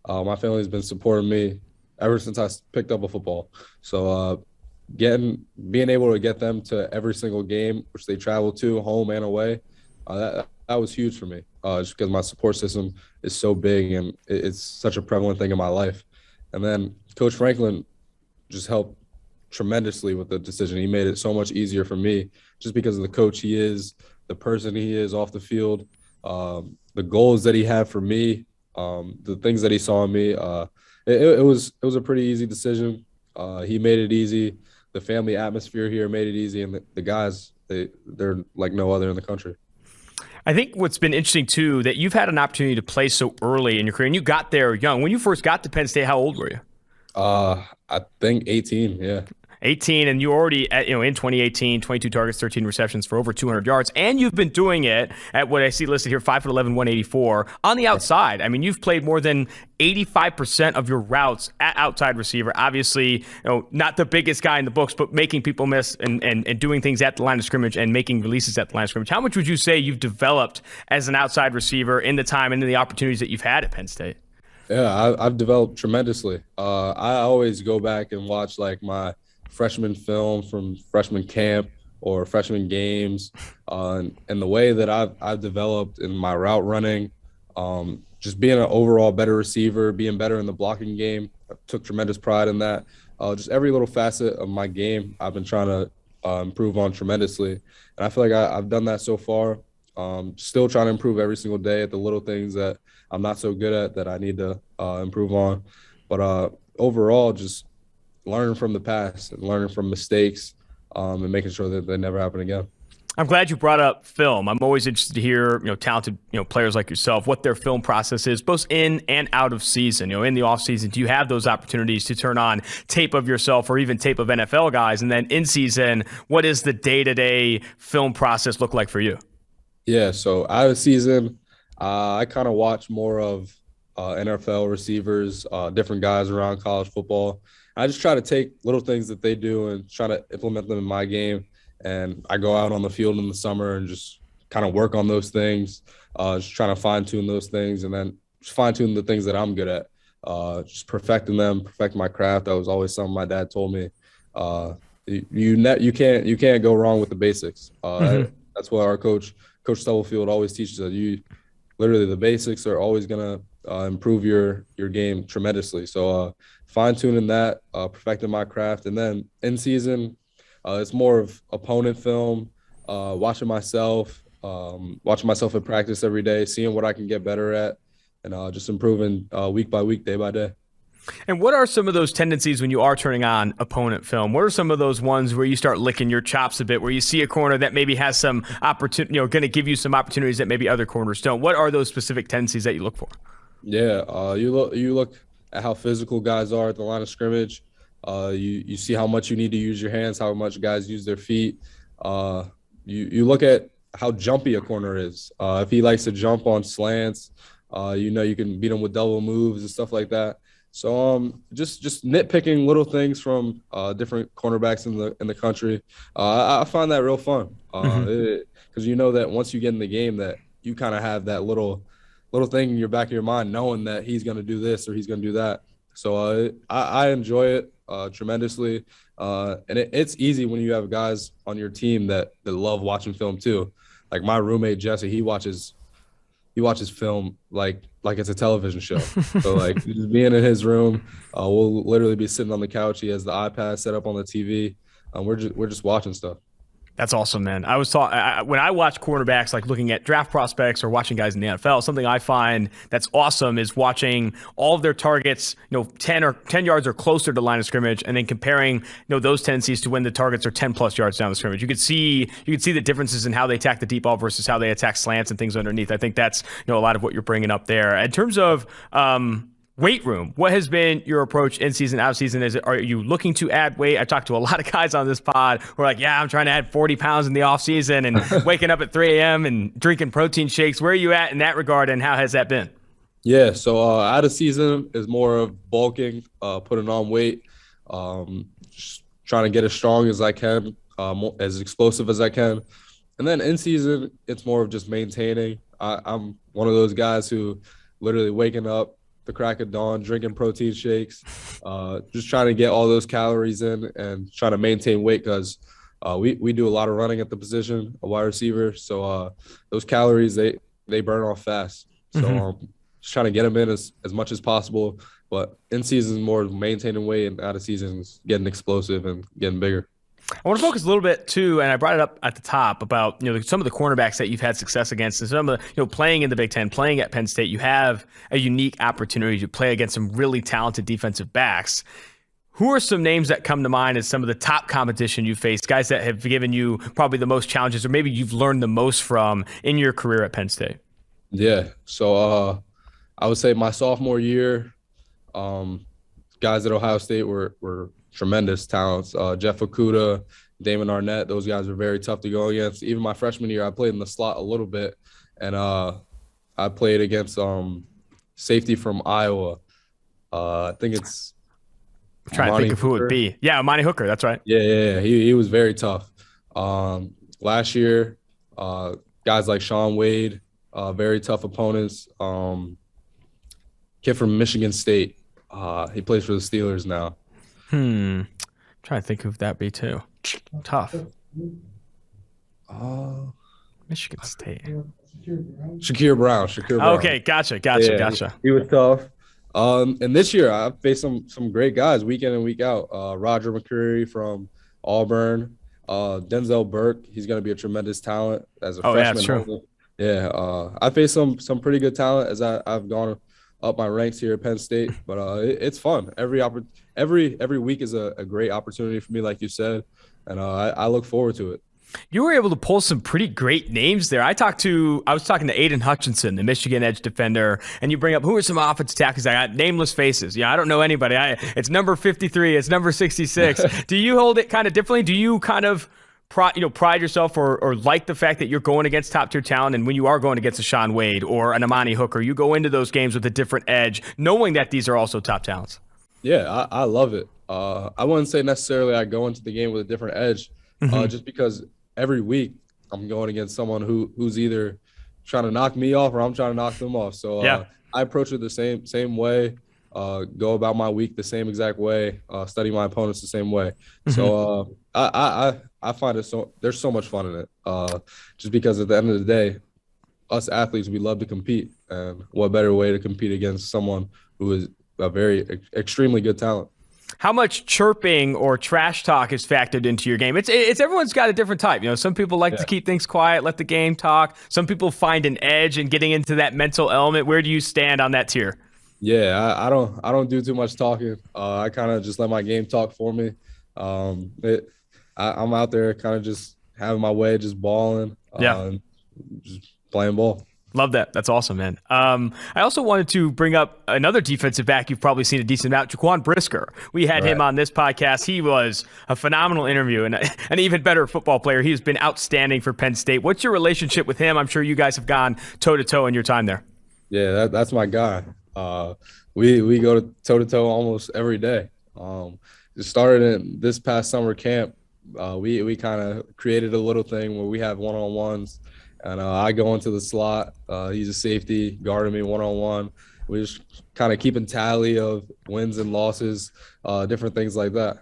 S4: My family's been supporting me ever since I picked up a football. So being able to get them to every single game, which they travel to, home and away, that was huge for me, just because my support system is so big and it's such a prevalent thing in my life. And then Coach Franklin just helped tremendously with the decision. He made it so much easier for me just because of the coach he is, the person he is off the field, the goals that he had for me, the things that he saw in me. It was a pretty easy decision. He made it easy. The family atmosphere here made it easy, and the guys, they're like no other in the country.
S2: I think what's been interesting too, that you've had an opportunity to play so early in your career, and you got there young. When you first got to Penn State, how old were you?
S4: I think 18. Yeah.
S2: 18, and you already, in 2018, 22 targets, 13 receptions for over 200 yards, and you've been doing it at what I see listed here, 5'11", 184 on the outside. I mean, you've played more than 85% of your routes at outside receiver. Obviously, not the biggest guy in the books, but making people miss and doing things at the line of scrimmage and making releases at the line of scrimmage. How much would you say you've developed as an outside receiver in the time and in the opportunities that you've had at Penn State?
S4: Yeah, I've developed tremendously. I always go back and watch like my freshman film from freshman camp or freshman games, and the way that I've developed in my route running, just being an overall better receiver, being better in the blocking game. I took tremendous pride in that. Just every little facet of my game I've been trying to improve on tremendously, and I feel like I've done that so far. Still trying to improve every single day at the little things that I'm not so good at that I need to improve on. But overall, just learning from the past and learning from mistakes and making sure that they never happen again.
S2: I'm glad you brought up film. I'm always interested to hear, talented, players like yourself, what their film process is, both in and out of season. In the off season, do you have those opportunities to turn on tape of yourself or even tape of NFL guys? And then in season, what does the day-to-day film process look like for you?
S4: Yeah, so out of season, I kind of watch more of NFL receivers, different guys around college football. I just try to take little things that they do and try to implement them in my game. And I go out on the field in the summer and just kind of work on those things, just trying to fine-tune those things and then just fine-tune the things that I'm good at, just perfecting them, perfect my craft. That was always something my dad told me. You can't go wrong with the basics. That's what our Coach Stubblefield always teaches us. Literally the basics are always going to improve your game tremendously. So fine-tuning that, perfecting my craft. And then in season, it's more of opponent film, watching myself in practice every day, seeing what I can get better at, and just improving week by week, day by day.
S2: And what are some of those tendencies when you are turning on opponent film? What are some of those ones where you start licking your chops a bit, where you see a corner that maybe has some opportunity, going to give you some opportunities that maybe other corners don't? What are those specific tendencies that you look for?
S4: Yeah, you look at how physical guys are at the line of scrimmage. You see how much you need to use your hands, how much guys use their feet. You look at how jumpy a corner is. If he likes to jump on slants, you can beat him with double moves and stuff like that. So just nitpicking little things from different cornerbacks in the country. I find that real fun because you know that once you get in the game that you kind of have that little thing in your back of your mind, knowing that he's going to do this or he's going to do that. So I enjoy it tremendously, and it's easy when you have guys on your team that love watching film too. Like my roommate Jesse, he watches film like it's a television show. So like just being in his room, we'll literally be sitting on the couch. He has the iPad set up on the TV. We're just watching stuff.
S2: That's awesome, man. I was when I watch quarterbacks, like looking at draft prospects or watching guys in the NFL, something I find that's awesome is watching all of their targets, 10 yards or closer to the line of scrimmage, and then comparing, those tendencies to when the targets are 10 plus yards down the scrimmage. You could see the differences in how they attack the deep ball versus how they attack slants and things underneath. I think that's a lot of what you're bringing up there. In terms of weight room, what has been your approach in season, out of season? Are you looking to add weight? I talked to a lot of guys on this pod who are like, yeah, I'm trying to add 40 pounds in the off season and waking up at 3 a.m. and drinking protein shakes. Where are you at in that regard, and how has that been?
S4: Yeah, so out of season is more of bulking, putting on weight, just trying to get as strong as I can, as explosive as I can. And then in season, it's more of just maintaining. I'm one of those guys who literally waking up the crack of dawn, drinking protein shakes, just trying to get all those calories in and trying to maintain weight because we do a lot of running at the position, a wide receiver. So those calories, they burn off fast. So just trying to get them in as much as possible. But in season is more maintaining weight, and out of season is getting explosive and getting bigger.
S2: I want to focus a little bit too, and I brought it up at the top about some of the cornerbacks that you've had success against, and some of the playing in the Big Ten, playing at Penn State. You have a unique opportunity to play against some really talented defensive backs. Who are some names that come to mind as some of the top competition you faced, guys that have given you probably the most challenges, or maybe you've learned the most from in your career at Penn State?
S4: Yeah, so I would say my sophomore year, guys at Ohio State were tremendous talents. Jeff Okudah, Damon Arnette, those guys were very tough to go against. Even my freshman year, I played in the slot a little bit, and I played against safety from Iowa. I think it's
S2: I'm trying to think of who it would be. Yeah, Amani Hooker, that's right.
S4: Yeah. He was very tough. Last year, guys like Shaun Wade, very tough opponents. Kid from Michigan State. He plays for the Steelers now.
S2: I'm trying to think who that be too. Tough. Michigan State.
S4: Shakir Brown.
S2: Okay, gotcha.
S4: He was tough. And this year I faced some great guys week in and week out. Roger McCreary from Auburn. Denzel Burke. He's going to be a tremendous talent as a freshman.
S2: Yeah, true.
S4: Yeah, I faced some pretty good talent as I've gone up my ranks here at Penn State, but it's fun. Every week is a great opportunity for me, like you said, and I look forward to it.
S2: You were able to pull some pretty great names there. I was talking to Aiden Hutchinson, the Michigan edge defender, and you bring up who are some offensive tackles. I got nameless faces. Yeah, I don't know anybody. It's number 53. It's number 66. Do you hold it kind of differently? Do you kind of pride yourself or like the fact that you're going against top tier talent, and when you are going against a Shaun Wade or an Amani Hooker, you go into those games with a different edge, knowing that these are also top talents?
S4: Yeah, I love it. I wouldn't say necessarily I go into the game with a different edge, just because every week I'm going against someone who's either trying to knock me off or I'm trying to knock them off. So I approach it the same way, go about my week the same exact way, study my opponents the same way. So I find there's so much fun in it, just because at the end of the day, us athletes, we love to compete, and what better way to compete against someone who is a very extremely good talent.
S2: How much chirping or trash talk is factored into your game? It's everyone's got a different type. Some people like to keep things quiet, let the game talk. Some people find an edge in getting into that mental element. Where do you stand on that tier?
S4: I don't do too much talking. I kind of just let my game talk for me. I'm out there kind of just having my way, just balling, and just playing ball.
S2: Love that. That's awesome, man. I also wanted to bring up another defensive back you've probably seen a decent amount, Jaquan Brisker. We had him on this podcast. He was a phenomenal interview and an even better football player. He has been outstanding for Penn State. What's your relationship with him? I'm sure you guys have gone toe-to-toe in your time there.
S4: Yeah, that's my guy. We go toe-to-toe almost every day. It started in this past summer camp. We kind of created a little thing where we have one-on-ones. And I go into the slot. He's a safety, guarding me one-on-one. We're just kind of keeping tally of wins and losses, different things like that.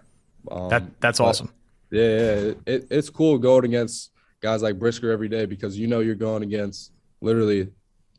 S2: That's awesome.
S4: Yeah, it's cool going against guys like Brisker every day because you're going against literally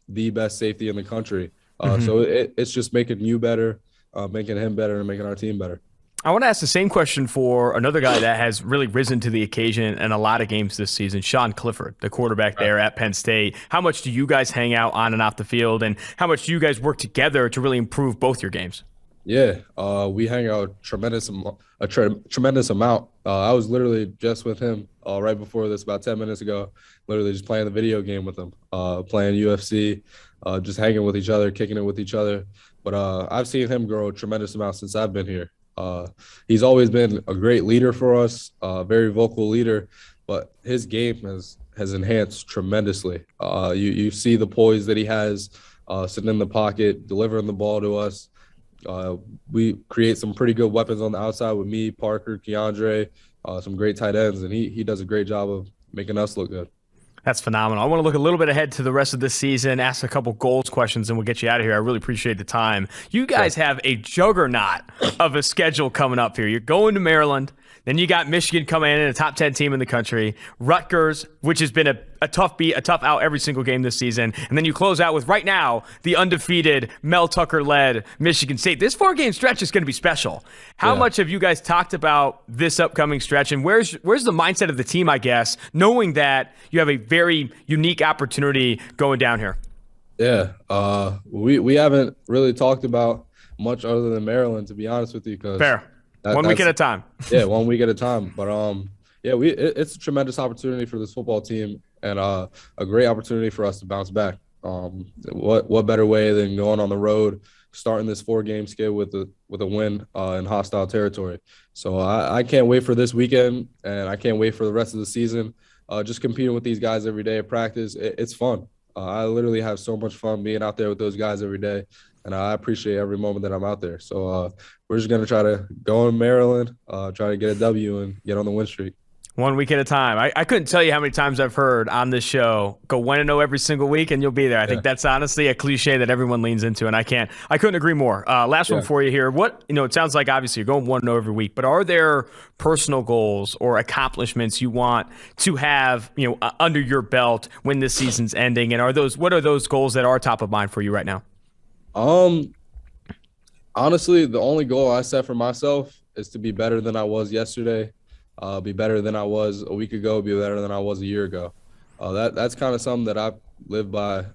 S4: the best safety in the country. So it's just making you better, making him better, and making our team better.
S2: I want to ask the same question for another guy that has really risen to the occasion in a lot of games this season, Sean Clifford, the quarterback there at Penn State. How much do you guys hang out on and off the field, and how much do you guys work together to really improve both your games?
S4: Yeah, we hang out a tremendous amount. I was literally just with him right before this, about 10 minutes ago, literally just playing the video game with him, playing UFC, just hanging with each other, kicking it with each other. But I've seen him grow a tremendous amount since I've been here. He's always been a great leader for us, a very vocal leader, but his game has enhanced tremendously. You see the poise that he has, sitting in the pocket, delivering the ball to us. We create some pretty good weapons on the outside with me, Parker, Keandre, some great tight ends, and he does a great job of making us look good.
S2: That's phenomenal. I want to look a little bit ahead to the rest of this season, ask a couple goals questions, and we'll get you out of here. I really appreciate the time. You guys have a juggernaut of a schedule coming up here. You're going to Maryland. Then you got Michigan coming in, a top 10 team in the country. Rutgers, which has been a tough beat, a tough out every single game this season. And then you close out with, right now, the undefeated Mel Tucker-led Michigan State. This 4-game stretch is going to be special. How much have you guys talked about this upcoming stretch? And where's the mindset of the team, I guess, knowing that you have a very unique opportunity going down here?
S4: Yeah, we haven't really talked about much other than Maryland, to be honest with you.
S2: Fair. 1 week at a time.
S4: Yeah, 1 week at a time. But it's a tremendous opportunity for this football team and a great opportunity for us to bounce back. What better way than going on the road, starting this 4-game skid with a win in hostile territory. So I can't wait for this weekend, and I can't wait for the rest of the season. Just competing with these guys every day at practice, it's fun. I literally have so much fun being out there with those guys every day, and I appreciate every moment that I'm out there. So we're just going to try to go in Maryland, try to get a W and get on the win streak.
S2: 1 week at a time. I couldn't tell you how many times I've heard on this show, go 1-0 every single week and you'll be there. I think that's honestly a cliche that everyone leans into, and I couldn't agree more. Last one for you here. It sounds like obviously you're going 1-0 every week, but are there personal goals or accomplishments you want to have, under your belt when this season's ending? And what are those goals that are top of mind for you right now?
S4: Honestly, the only goal I set for myself is to be better than I was yesterday. Be better than I was a week ago, be better than I was a year ago. That's kind of something that I've lived by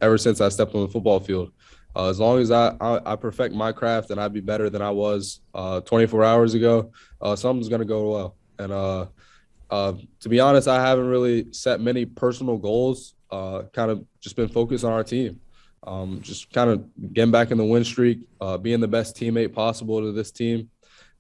S4: ever since I stepped on the football field. As long as I perfect my craft and I be better than I was 24 hours ago, something's going to go well. And to be honest, I haven't really set many personal goals, kind of just been focused on our team. Just kind of getting back in the win streak, being the best teammate possible to this team,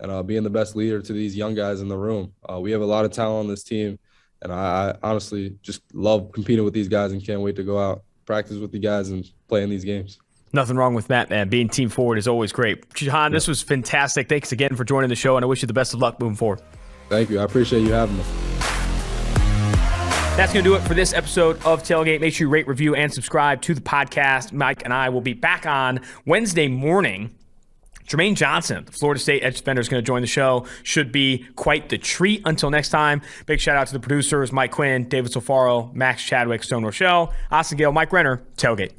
S4: and being the best leader to these young guys in the room. We have a lot of talent on this team, and I honestly just love competing with these guys and can't wait to go out, practice with the guys, and play in these games.
S2: Nothing wrong with that, man. Being team forward is always great. Jahan, this was fantastic. Thanks again for joining the show, and I wish you the best of luck moving forward.
S4: Thank you. I appreciate you having me.
S2: That's going to do it for this episode of Tailgate. Make sure you rate, review, and subscribe to the podcast. Mike and I will be back on Wednesday morning. Jermaine Johnson, the Florida State edge defender, is going to join the show. Should be quite the treat. Until next time, big shout out to the producers, Mike Quinn, David Sofaro, Max Chadwick, Stone Rochelle, Austin Gayle, Mike Renner, Tailgate.